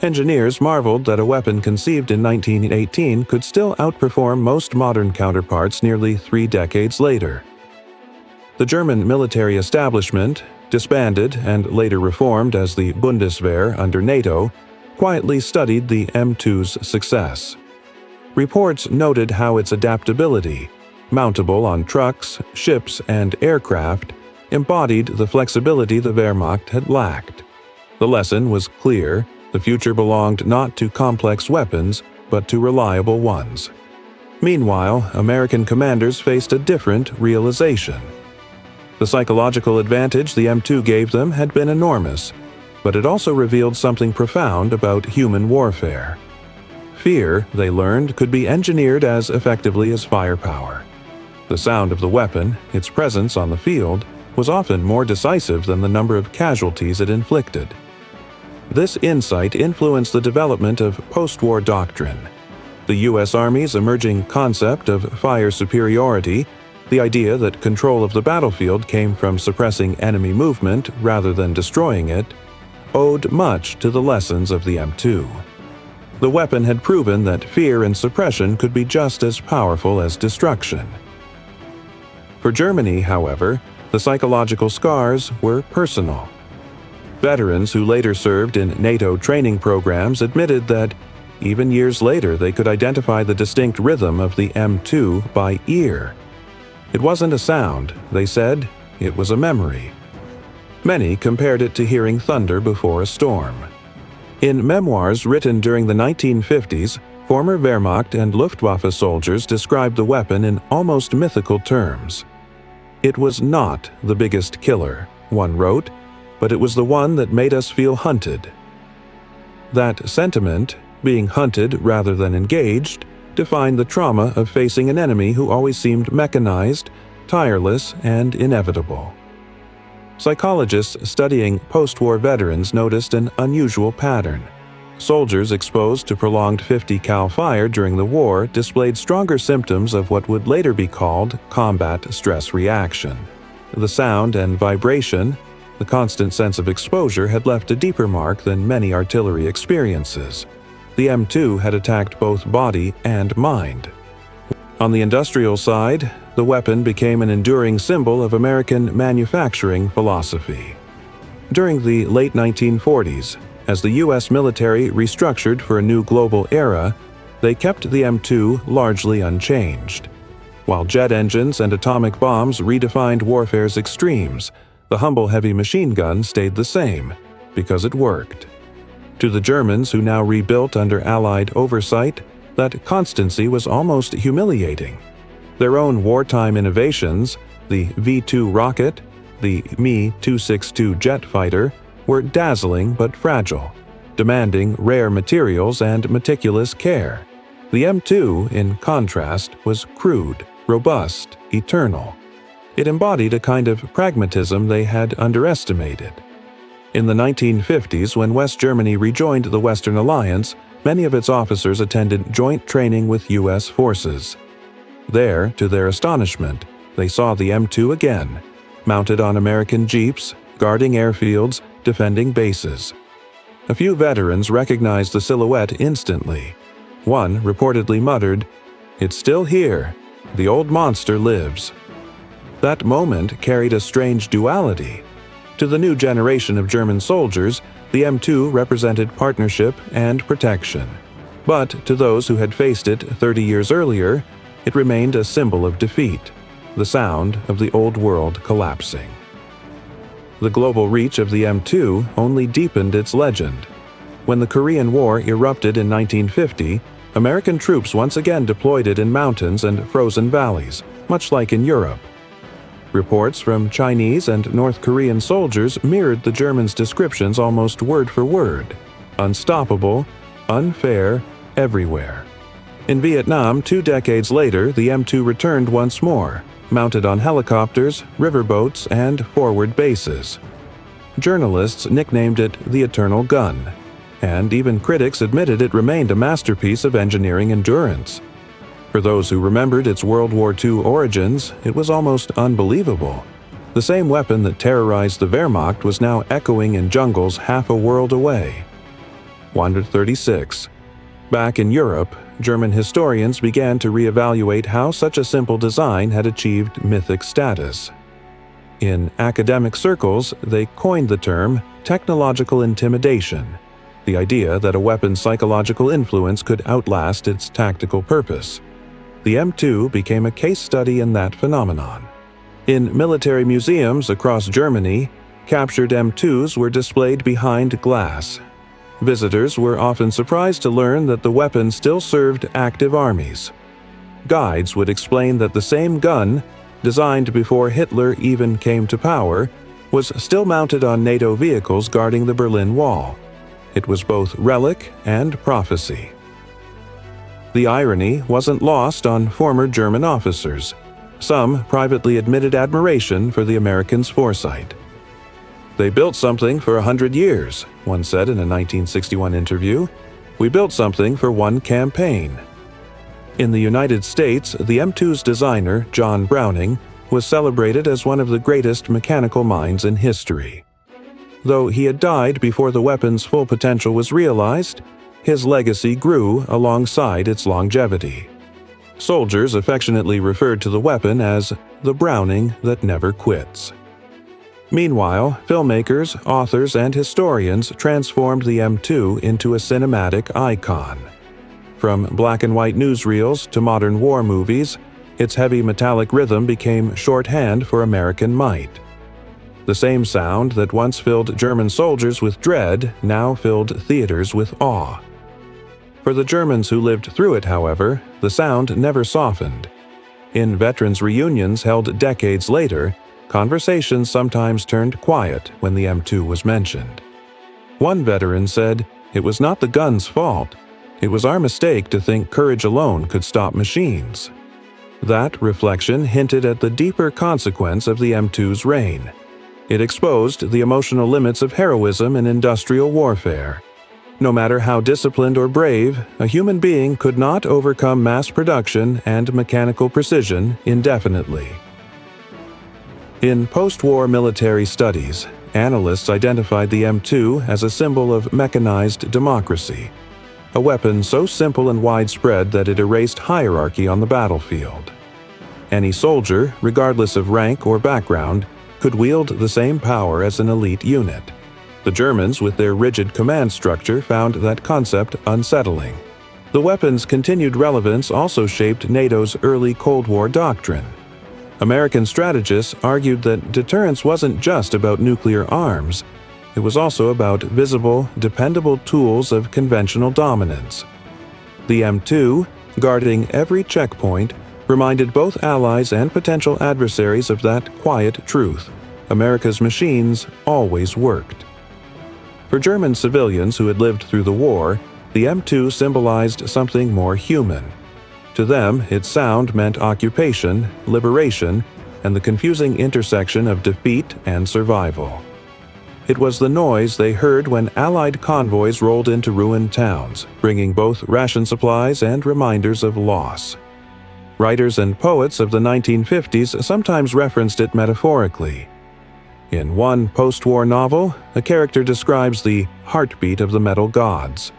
Engineers marveled that a weapon conceived in 1918 could still outperform most modern counterparts nearly 3 decades later. The German military establishment, disbanded and later reformed as the Bundeswehr under NATO, quietly studied the M2's success. Reports noted how its adaptability, mountable on trucks, ships, and aircraft, embodied the flexibility the Wehrmacht had lacked. The lesson was clear: the future belonged not to complex weapons, but to reliable ones. Meanwhile, American commanders faced a different realization. The psychological advantage the M2 gave them had been enormous, but it also revealed something profound about human warfare. Fear, they learned, could be engineered as effectively as firepower. The sound of the weapon, its presence on the field, was often more decisive than the number of casualties it inflicted. This insight influenced the development of post-war doctrine. The U.S. Army's emerging concept of fire superiority, the idea that control of the battlefield came from suppressing enemy movement rather than destroying it, owed much to the lessons of the M2. The weapon had proven that fear and suppression could be just as powerful as destruction. For Germany, however, the psychological scars were personal. Veterans who later served in NATO training programs admitted that, even years later, they could identify the distinct rhythm of the M2 by ear. It wasn't a sound, they said, it was a memory. Many compared it to hearing thunder before a storm. In memoirs written during the 1950s, former Wehrmacht and Luftwaffe soldiers described the weapon in almost mythical terms. "It was not the biggest killer," one wrote, "but it was the one that made us feel hunted." That sentiment, being hunted rather than engaged, defined the trauma of facing an enemy who always seemed mechanized, tireless, and inevitable. Psychologists studying post-war veterans noticed an unusual pattern. Soldiers exposed to prolonged 50 cal fire during the war displayed stronger symptoms of what would later be called combat stress reaction. The sound and vibration, the constant sense of exposure, had left a deeper mark than many artillery experiences. The M2 had attacked both body and mind. On the industrial side, the weapon became an enduring symbol of American manufacturing philosophy. During the late 1940s, as the U.S. military restructured for a new global era, they kept the M2 largely unchanged. While jet engines and atomic bombs redefined warfare's extremes, the humble heavy machine gun stayed the same, because it worked. To the Germans who now rebuilt under Allied oversight, that constancy was almost humiliating. Their own wartime innovations, the V-2 rocket, the Me-262 jet fighter, were dazzling but fragile, demanding rare materials and meticulous care. The M2, in contrast, was crude, robust, eternal. It embodied a kind of pragmatism they had underestimated. In the 1950s, when West Germany rejoined the Western Alliance, many of its officers attended joint training with U.S. forces. There, to their astonishment, they saw the M2 again, mounted on American jeeps, guarding airfields, defending bases. A few veterans recognized the silhouette instantly. One reportedly muttered, "It's still here. The old monster lives." That moment carried a strange duality. To the new generation of German soldiers, the M2 represented partnership and protection. But to those who had faced it 30 years earlier, it remained a symbol of defeat, the sound of the old world collapsing. The global reach of the M2 only deepened its legend. When the Korean War erupted in 1950, American troops once again deployed it in mountains and frozen valleys, much like in Europe. Reports from Chinese and North Korean soldiers mirrored the Germans' descriptions almost word for word: unstoppable, unfair, everywhere. In Vietnam, 2 decades later, the M2 returned once more, mounted on helicopters, riverboats, and forward bases. Journalists nicknamed it the Eternal Gun, and even critics admitted it remained a masterpiece of engineering endurance. For those who remembered its World War II origins, it was almost unbelievable. The same weapon that terrorized the Wehrmacht was now echoing in jungles half a world away. 136. Back in Europe, German historians began to reevaluate how such a simple design had achieved mythic status. In academic circles, they coined the term technological intimidation. the idea that a weapon's psychological influence could outlast its tactical purpose. The M2 became a case study in that phenomenon. In military museums across Germany, captured M2s were displayed behind glass. Visitors were often surprised to learn that the weapon still served active armies. Guides would explain that the same gun, designed before Hitler even came to power, was still mounted on NATO vehicles guarding the Berlin Wall. It was both relic and prophecy. The irony wasn't lost on former German officers. Some privately admitted admiration for the Americans' foresight. "They built something for 100 years, one said in a 1961 interview. "We built something for one campaign." In the United States, the M2's designer, John Browning, was celebrated as one of the greatest mechanical minds in history. Though he had died before the weapon's full potential was realized, his legacy grew alongside its longevity. Soldiers affectionately referred to the weapon as the Browning that never quits. Meanwhile, filmmakers, authors, and historians transformed the M2 into a cinematic icon. From black and white newsreels to modern war movies, its heavy metallic rhythm became shorthand for American might. The same sound that once filled German soldiers with dread now filled theaters with awe. For the Germans who lived through it, however, the sound never softened. In veterans' reunions held decades later, conversations sometimes turned quiet when the M2 was mentioned. One veteran said, "It was not the gun's fault. It was our mistake to think courage alone could stop machines." That reflection hinted at the deeper consequence of the M2's reign. It exposed the emotional limits of heroism in industrial warfare. No matter how disciplined or brave, a human being could not overcome mass production and mechanical precision indefinitely. In post-war military studies, analysts identified the M2 as a symbol of mechanized democracy, a weapon so simple and widespread that it erased hierarchy on the battlefield. Any soldier, regardless of rank or background, could wield the same power as an elite unit. The Germans, with their rigid command structure, found that concept unsettling. The weapon's continued relevance also shaped NATO's early Cold War doctrine. American strategists argued that deterrence wasn't just about nuclear arms. It was also about visible, dependable tools of conventional dominance. The M2, guarding every checkpoint, reminded both allies and potential adversaries of that quiet truth: America's machines always worked. For German civilians who had lived through the war, the M2 symbolized something more human. To them, its sound meant occupation, liberation, and the confusing intersection of defeat and survival. It was the noise they heard when Allied convoys rolled into ruined towns, bringing both ration supplies and reminders of loss. Writers and poets of the 1950s sometimes referenced it metaphorically. In one post-war novel, a character describes the heartbeat of the metal gods,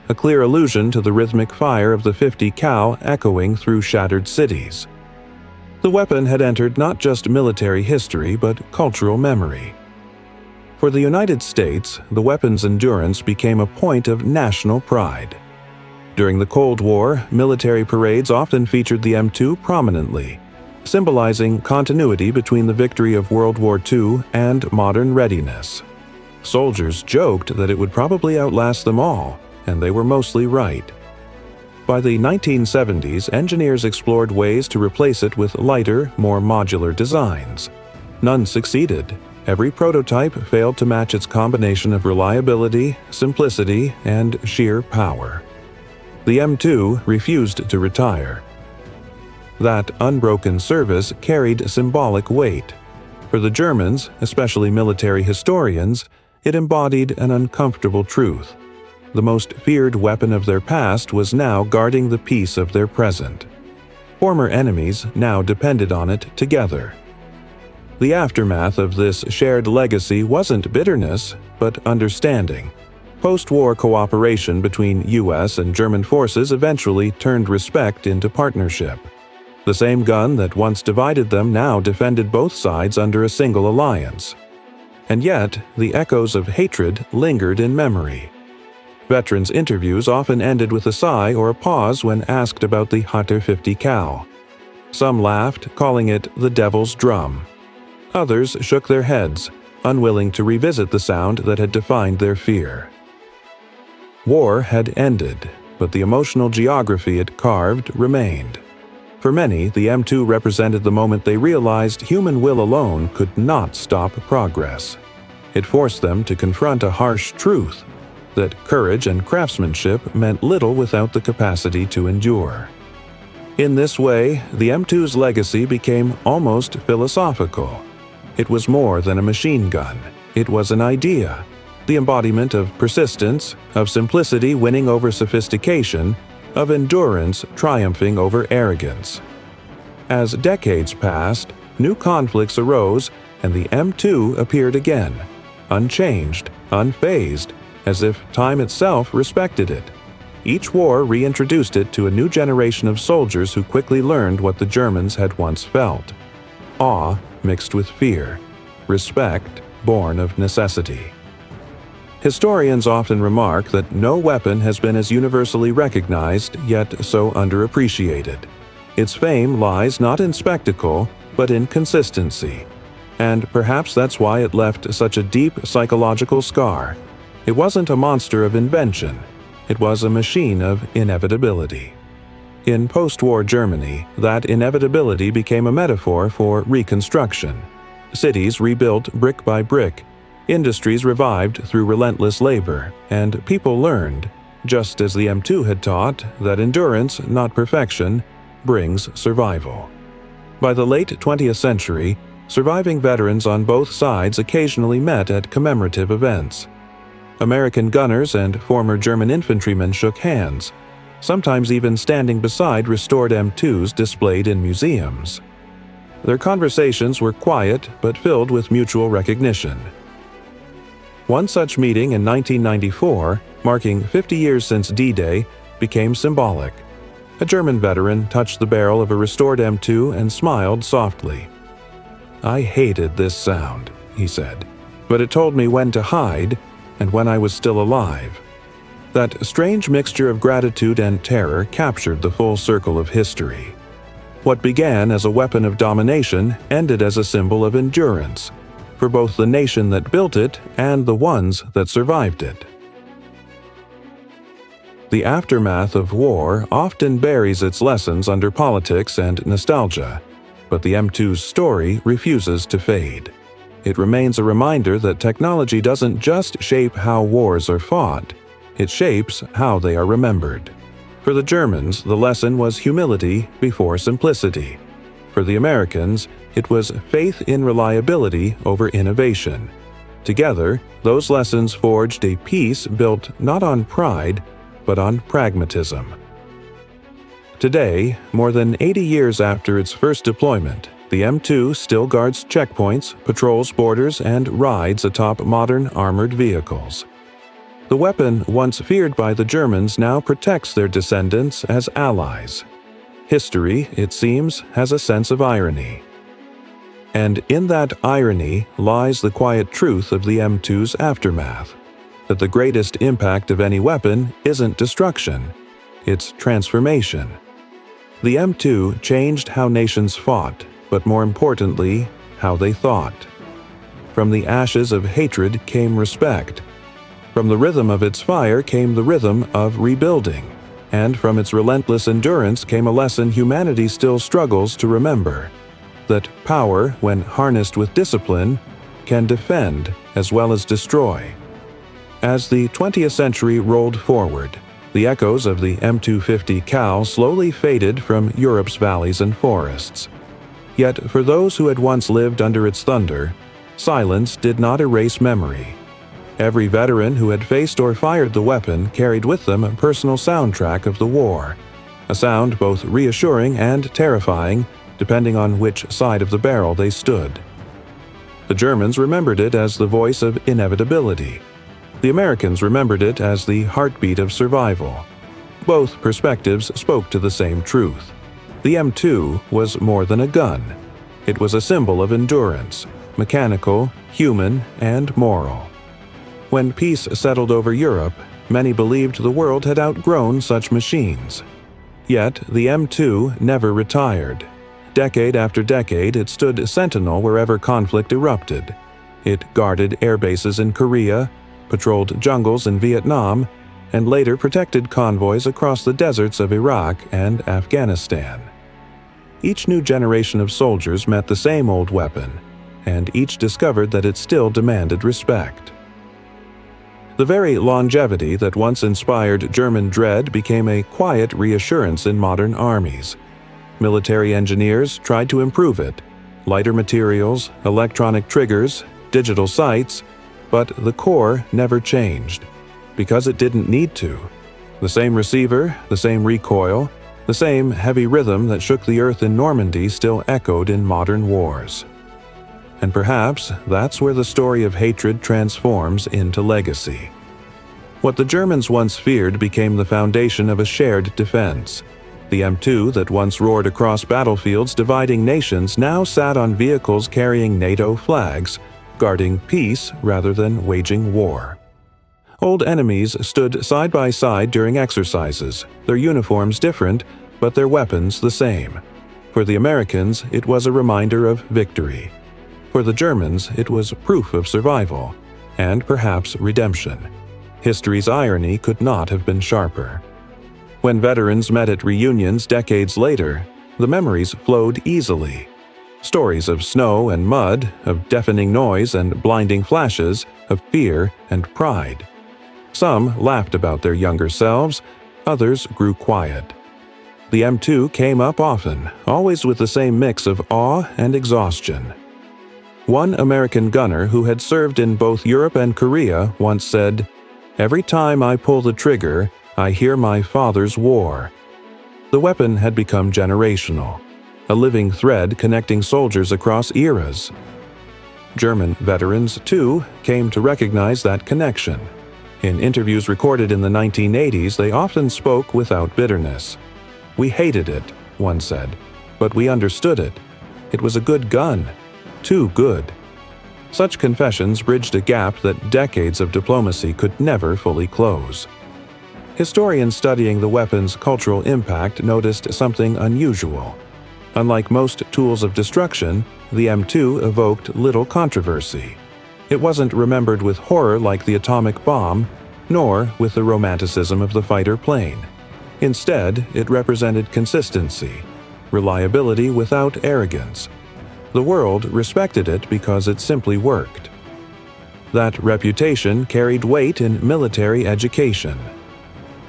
a clear allusion to the rhythmic fire of the 50 cal echoing through shattered cities. The weapon had entered not just military history but cultural memory. For the United States, the weapon's endurance became a point of national pride. During the Cold War, military parades often featured the M2 prominently, symbolizing continuity between the victory of World War II and modern readiness. Soldiers joked that it would probably outlast them all, and they were mostly right. By the 1970s, engineers explored ways to replace it with lighter, more modular designs. None succeeded. Every prototype failed to match its combination of reliability, simplicity, and sheer power. The M2 refused to retire. That unbroken service carried symbolic weight. For the Germans, especially military historians, it embodied an uncomfortable truth. The most feared weapon of their past was now guarding the peace of their present. Former enemies now depended on it together. The aftermath of this shared legacy wasn't bitterness, but understanding. Post-war cooperation between US and German forces eventually turned respect into partnership. The same gun that once divided them now defended both sides under a single alliance. And yet, the echoes of hatred lingered in memory. Veterans' interviews often ended with a sigh or a pause when asked about the Hunter 50 cal. Some laughed, calling it the devil's drum. Others shook their heads, unwilling to revisit the sound that had defined their fear. War had ended, but the emotional geography it carved remained. For many, the M2 represented the moment they realized human will alone could not stop progress. It forced them to confront a harsh truth, that courage and craftsmanship meant little without the capacity to endure. In this way, the M2's legacy became almost philosophical. It was more than a machine gun. It was an idea, the embodiment of persistence, of simplicity winning over sophistication, of endurance triumphing over arrogance. As decades passed, new conflicts arose, and the M2 appeared again, unchanged, unfazed, as if time itself respected it. Each war reintroduced it to a new generation of soldiers who quickly learned what the Germans had once felt: awe mixed with fear, respect born of necessity. Historians often remark that no weapon has been as universally recognized, yet so underappreciated. Its fame lies not in spectacle, but in consistency. And perhaps that's why it left such a deep psychological scar. It wasn't a monster of invention. It was a machine of inevitability. In post-war Germany, that inevitability became a metaphor for reconstruction. Cities rebuilt brick by brick, industries revived through relentless labor, and people learned, just as the M2 had taught, that endurance, not perfection, brings survival. By the late 20th century, surviving veterans on both sides occasionally met at commemorative events. American gunners and former German infantrymen shook hands, sometimes even standing beside restored M2s displayed in museums. Their conversations were quiet but filled with mutual recognition. One such meeting in 1994, marking 50 years since D-Day, became symbolic. A German veteran touched the barrel of a restored M2 and smiled softly. "I hated this sound," he said, "but it told me when to hide and when I was still alive." That strange mixture of gratitude and terror captured the full circle of history. What began as a weapon of domination ended as a symbol of endurance, for both the nation that built it and the ones that survived it. The aftermath of war often buries its lessons under politics and nostalgia, but the M2's story refuses to fade. It remains a reminder that technology doesn't just shape how wars are fought, it shapes how they are remembered. For the Germans, the lesson was humility before simplicity. For the Americans, it was faith in reliability over innovation. Together, those lessons forged a peace built not on pride, but on pragmatism. Today, more than 80 years after its first deployment, the M2 still guards checkpoints, patrols borders, and rides atop modern armored vehicles. The weapon once feared by the Germans now protects their descendants as allies. History, it seems, has a sense of irony. And in that irony lies the quiet truth of the M2's aftermath, that the greatest impact of any weapon isn't destruction, it's transformation. The M2 changed how nations fought, but more importantly, how they thought. From the ashes of hatred came respect. From the rhythm of its fire came the rhythm of rebuilding. And from its relentless endurance came a lesson humanity still struggles to remember: that power, when harnessed with discipline, can defend as well as destroy. As the 20th century rolled forward, the echoes of the M250 cal slowly faded from Europe's valleys and forests. Yet for those who had once lived under its thunder, silence did not erase memory. Every veteran who had faced or fired the weapon carried with them a personal soundtrack of the war, a sound both reassuring and terrifying, depending on which side of the barrel they stood. The Germans remembered it as the voice of inevitability. The Americans remembered it as the heartbeat of survival. Both perspectives spoke to the same truth. The M2 was more than a gun. It was a symbol of endurance, mechanical, human, and moral. When peace settled over Europe, Many believed the world had outgrown such machines. Yet, the M2 never retired. Decade after decade, it stood sentinel wherever conflict erupted. It guarded air bases in Korea, patrolled jungles in Vietnam, and later protected convoys across the deserts of Iraq and Afghanistan. Each new generation of soldiers met the same old weapon, and each discovered that it still demanded respect. The very longevity that once inspired German dread became a quiet reassurance in modern armies. Military engineers tried to improve it: lighter materials, electronic triggers, digital sights, but the core never changed, because it didn't need to. The same receiver, the same recoil, the same heavy rhythm that shook the earth in Normandy still echoed in modern wars. And perhaps that's where the story of hatred transforms into legacy. What the Germans once feared became the foundation of a shared defense. The M2 that once roared across battlefields dividing nations now sat on vehicles carrying NATO flags, guarding peace rather than waging war. Old enemies stood side by side during exercises, their uniforms different, but their weapons the same. For the Americans, it was a reminder of victory. For the Germans, it was proof of survival, and perhaps redemption. History's irony could not have been sharper. When veterans met at reunions decades later, the memories flowed easily. Stories of snow and mud, of deafening noise and blinding flashes, of fear and pride. Some laughed about their younger selves, others grew quiet. The M2 came up often, always with the same mix of awe and exhaustion. One American gunner who had served in both Europe and Korea once said, "Every time I pull the trigger, I hear my father's war." The weapon had become generational, a living thread connecting soldiers across eras. German veterans, too, came to recognize that connection. In interviews recorded in the 1980s, they often spoke without bitterness. "We hated it," one said, "but we understood it. It was a good gun. Too good." Such confessions bridged a gap that decades of diplomacy could never fully close. Historians studying the weapon's cultural impact noticed something unusual. Unlike most tools of destruction, the M2 evoked little controversy. It wasn't remembered with horror like the atomic bomb, nor with the romanticism of the fighter plane. Instead, it represented consistency, reliability without arrogance. The world respected it because it simply worked. That reputation carried weight in military education.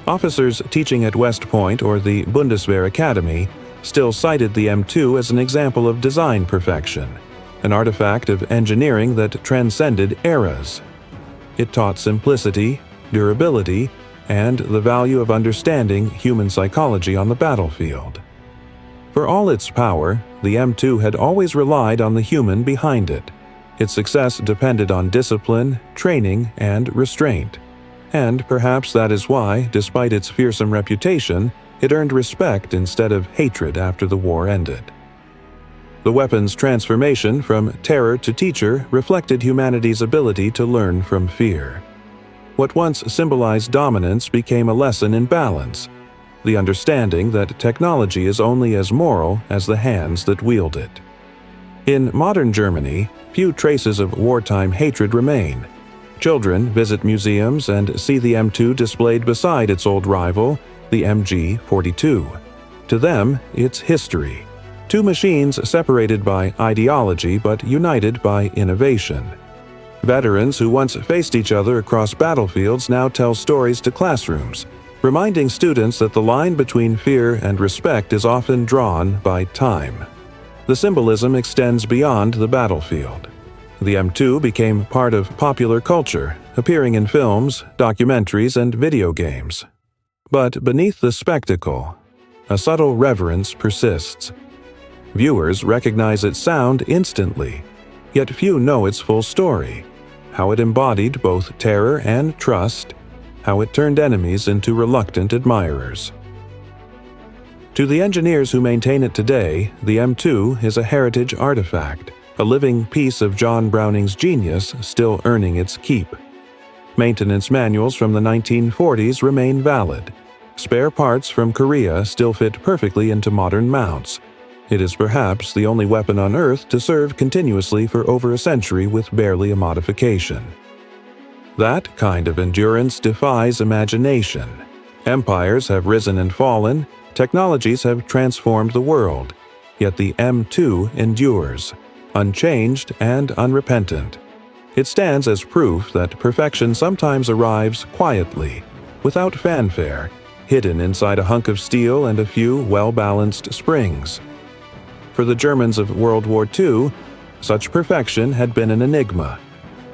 Officers teaching at West Point or the Bundeswehr Academy still cited the M2 as an example of design perfection, an artifact of engineering that transcended eras. It taught simplicity, durability, and the value of understanding human psychology on the battlefield. For all its power, the M2 had always relied on the human behind it. Its success depended on discipline, training, and restraint. And perhaps that is why, despite its fearsome reputation, it earned respect instead of hatred after the war ended. The weapon's transformation from terror to teacher reflected humanity's ability to learn from fear. What once symbolized dominance became a lesson in balance, the understanding that technology is only as moral as the hands that wield it. In modern Germany, few traces of wartime hatred remain. Children visit museums and see the M2 displayed beside its old rival, the MG-42. To them, it's history. Two machines separated by ideology but united by innovation. Veterans who once faced each other across battlefields now tell stories to classrooms, reminding students that the line between fear and respect is often drawn by time. The symbolism extends beyond the battlefield. The M2 became part of popular culture, appearing in films, documentaries, and video games. But beneath the spectacle, a subtle reverence persists. Viewers recognize its sound instantly, yet few know its full story, how it embodied both terror and trust, how it turned enemies into reluctant admirers. To the engineers who maintain it today, the M2 is a heritage artifact, a living piece of John Browning's genius still earning its keep. Maintenance manuals from the 1940s remain valid. Spare parts from Korea still fit perfectly into modern mounts. It is perhaps the only weapon on Earth to serve continuously for over a century with barely a modification. That kind of endurance defies imagination. Empires have risen and fallen, technologies have transformed the world, yet the M2 endures, unchanged and unrepentant. It stands as proof that perfection sometimes arrives quietly, without fanfare, hidden inside a hunk of steel and a few well-balanced springs. For the Germans of World War II, such perfection had been an enigma.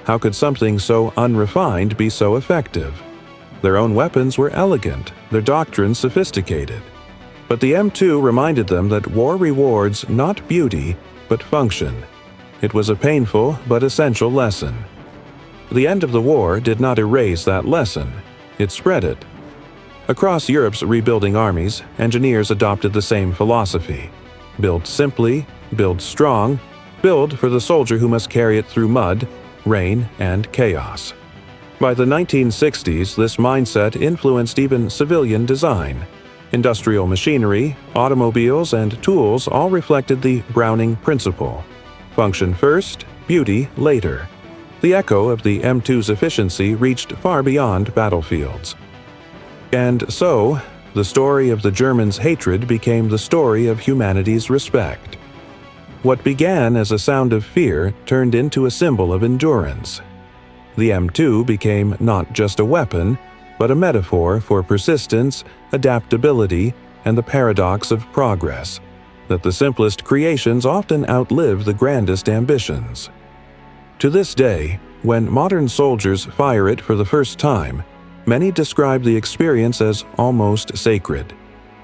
How could something so unrefined be so effective? Their own weapons were elegant, their doctrines sophisticated. But the M2 reminded them that war rewards not beauty, but function. It was a painful but essential lesson. The end of the war did not erase that lesson, it spread it. Across Europe's rebuilding armies, engineers adopted the same philosophy. Build simply, build strong, build for the soldier who must carry it through mud, rain, and chaos. By the 1960s, this mindset influenced even civilian design. Industrial machinery, automobiles, and tools all reflected the Browning principle. Function first, beauty later. The echo of the M2's efficiency reached far beyond battlefields. And so, the story of the Germans' hatred became the story of humanity's respect. What began as a sound of fear turned into a symbol of endurance. The M2 became not just a weapon, but a metaphor for persistence, adaptability, and the paradox of progress, that the simplest creations often outlive the grandest ambitions. To this day, when modern soldiers fire it for the first time, many describe the experience as almost sacred.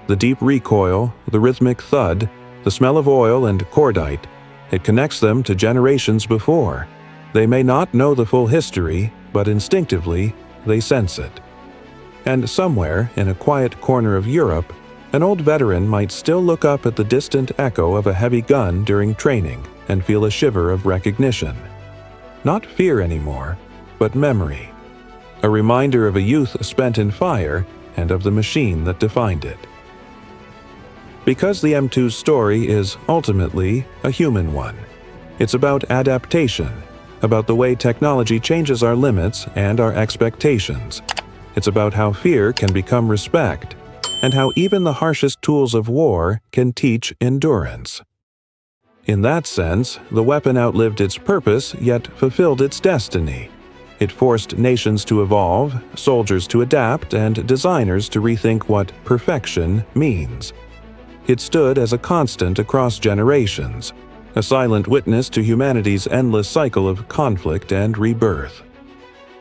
The deep recoil, the rhythmic thud, the smell of oil and cordite, it connects them to generations before. They may not know the full history, but instinctively, they sense it. And somewhere, in a quiet corner of Europe, an old veteran might still look up at the distant echo of a heavy gun during training and feel a shiver of recognition. Not fear anymore, but memory. A reminder of a youth spent in fire and of the machine that defined it. Because the M2's story is ultimately a human one. It's about adaptation, about the way technology changes our limits and our expectations. It's about how fear can become respect, and how even the harshest tools of war can teach endurance. In that sense, the weapon outlived its purpose yet fulfilled its destiny. It forced nations to evolve, soldiers to adapt, and designers to rethink what perfection means. It stood as a constant across generations, a silent witness to humanity's endless cycle of conflict and rebirth.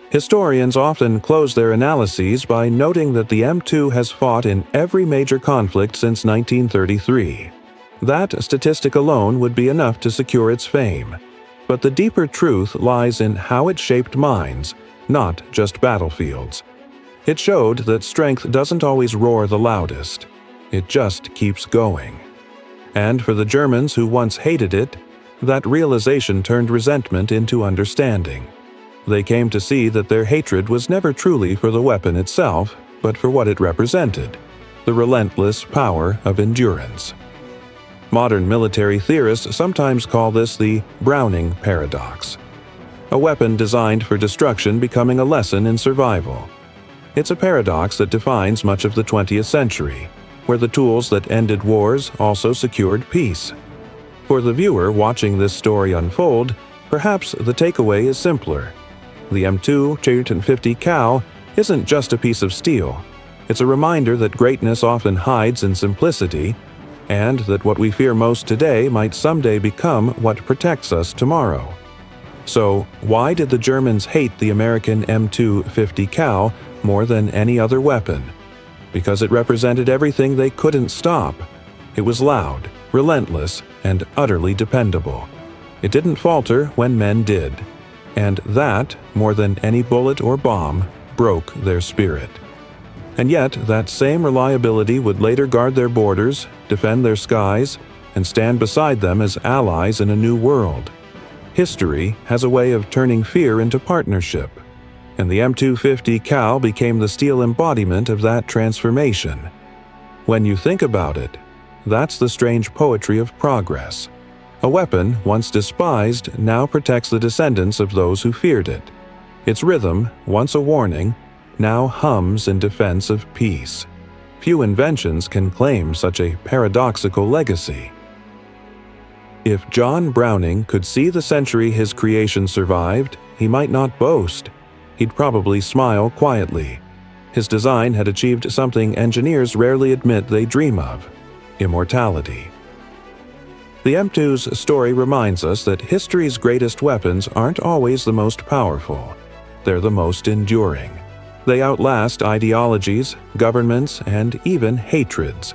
Historians often close their analyses by noting that the M2 has fought in every major conflict since 1933. That statistic alone would be enough to secure its fame. But the deeper truth lies in how it shaped minds, not just battlefields. It showed that strength doesn't always roar the loudest. It just keeps going. And for the Germans who once hated it, that realization turned resentment into understanding. They came to see that their hatred was never truly for the weapon itself, but for what it represented, the relentless power of endurance. Modern military theorists sometimes call this the Browning paradox. A weapon designed for destruction becoming a lesson in survival. It's a paradox that defines much of the 20th century, where the tools that ended wars also secured peace. For the viewer watching this story unfold, perhaps the takeaway is simpler. The M2 250 cal isn't just a piece of steel. It's a reminder that greatness often hides in simplicity, and that what we fear most today might someday become what protects us tomorrow. So, why did the Germans hate the American M250 cal more than any other weapon? Because it represented everything they couldn't stop. It was loud, relentless, and utterly dependable. It didn't falter when men did. And that, more than any bullet or bomb, broke their spirit. And yet, that same reliability would later guard their borders, defend their skies, and stand beside them as allies in a new world. History has a way of turning fear into partnership. and the M250 Cal became the steel embodiment of that transformation. When you think about it, that's the strange poetry of progress. A weapon, once despised, now protects the descendants of those who feared it. Its rhythm, once a warning, now hums in defense of peace. Few inventions can claim such a paradoxical legacy. If John Browning could see the century his creation survived, he might not boast. He'd probably smile quietly. His design had achieved something engineers rarely admit they dream of: immortality. The M2's story reminds us that history's greatest weapons aren't always the most powerful. They're the most enduring. They outlast ideologies, governments, and even hatreds.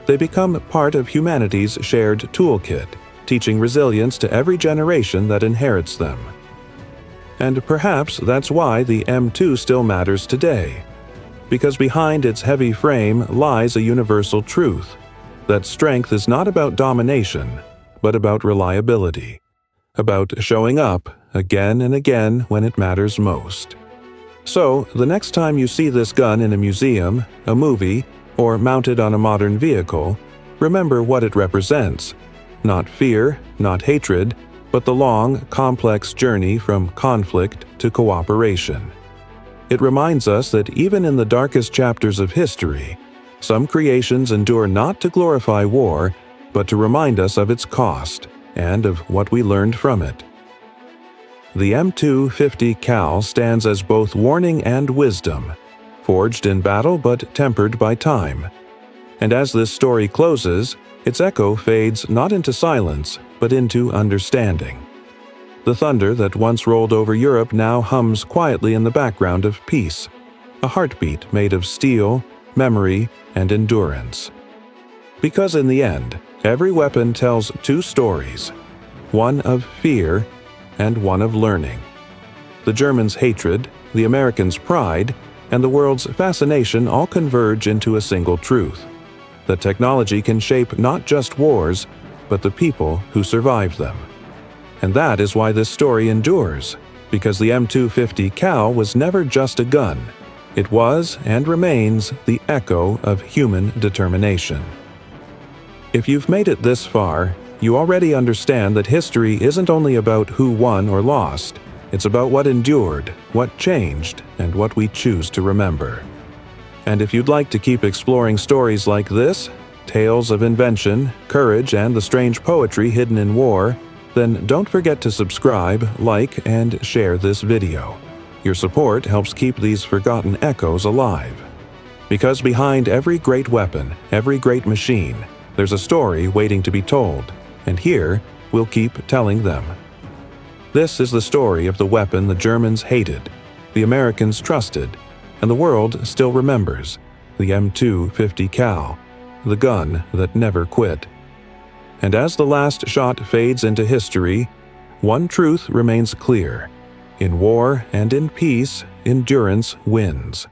They become part of humanity's shared toolkit, teaching resilience to every generation that inherits them. And perhaps that's why the M2 still matters today. Because behind its heavy frame lies a universal truth: that strength is not about domination, but about reliability. About showing up again and again when it matters most. So, the next time you see this gun in a museum, a movie, or mounted on a modern vehicle, remember what it represents. Not fear, not hatred, but the long, complex journey from conflict to cooperation. It reminds us that even in the darkest chapters of history, some creations endure not to glorify war, but to remind us of its cost and of what we learned from it. The M250 Cal stands as both warning and wisdom, forged in battle but tempered by time. And as this story closes, its echo fades not into silence, but into understanding. The thunder that once rolled over Europe now hums quietly in the background of peace, a heartbeat made of steel, memory, and endurance. Because in the end, every weapon tells two stories, one of fear and one of learning. The Germans' hatred, the Americans' pride, and the world's fascination all converge into a single truth: that technology can shape not just wars, but the people who survive them. And that is why this story endures, because the M250 Cal was never just a gun. It was and remains the echo of human determination. If you've made it this far, you already understand that history isn't only about who won or lost. It's about what endured, what changed, and what we choose to remember. And if you'd like to keep exploring stories like this, tales of invention, courage, and the strange poetry hidden in war, then don't forget to subscribe, like, and share this video. Your support helps keep these forgotten echoes alive. Because behind every great weapon, every great machine, there's a story waiting to be told, and here we'll keep telling them. This is the story of the weapon the Germans hated, the Americans trusted, and the world still remembers: the M250 Cal, the gun that never quit. And as the last shot fades into history, one truth remains clear: in war and in peace, endurance wins.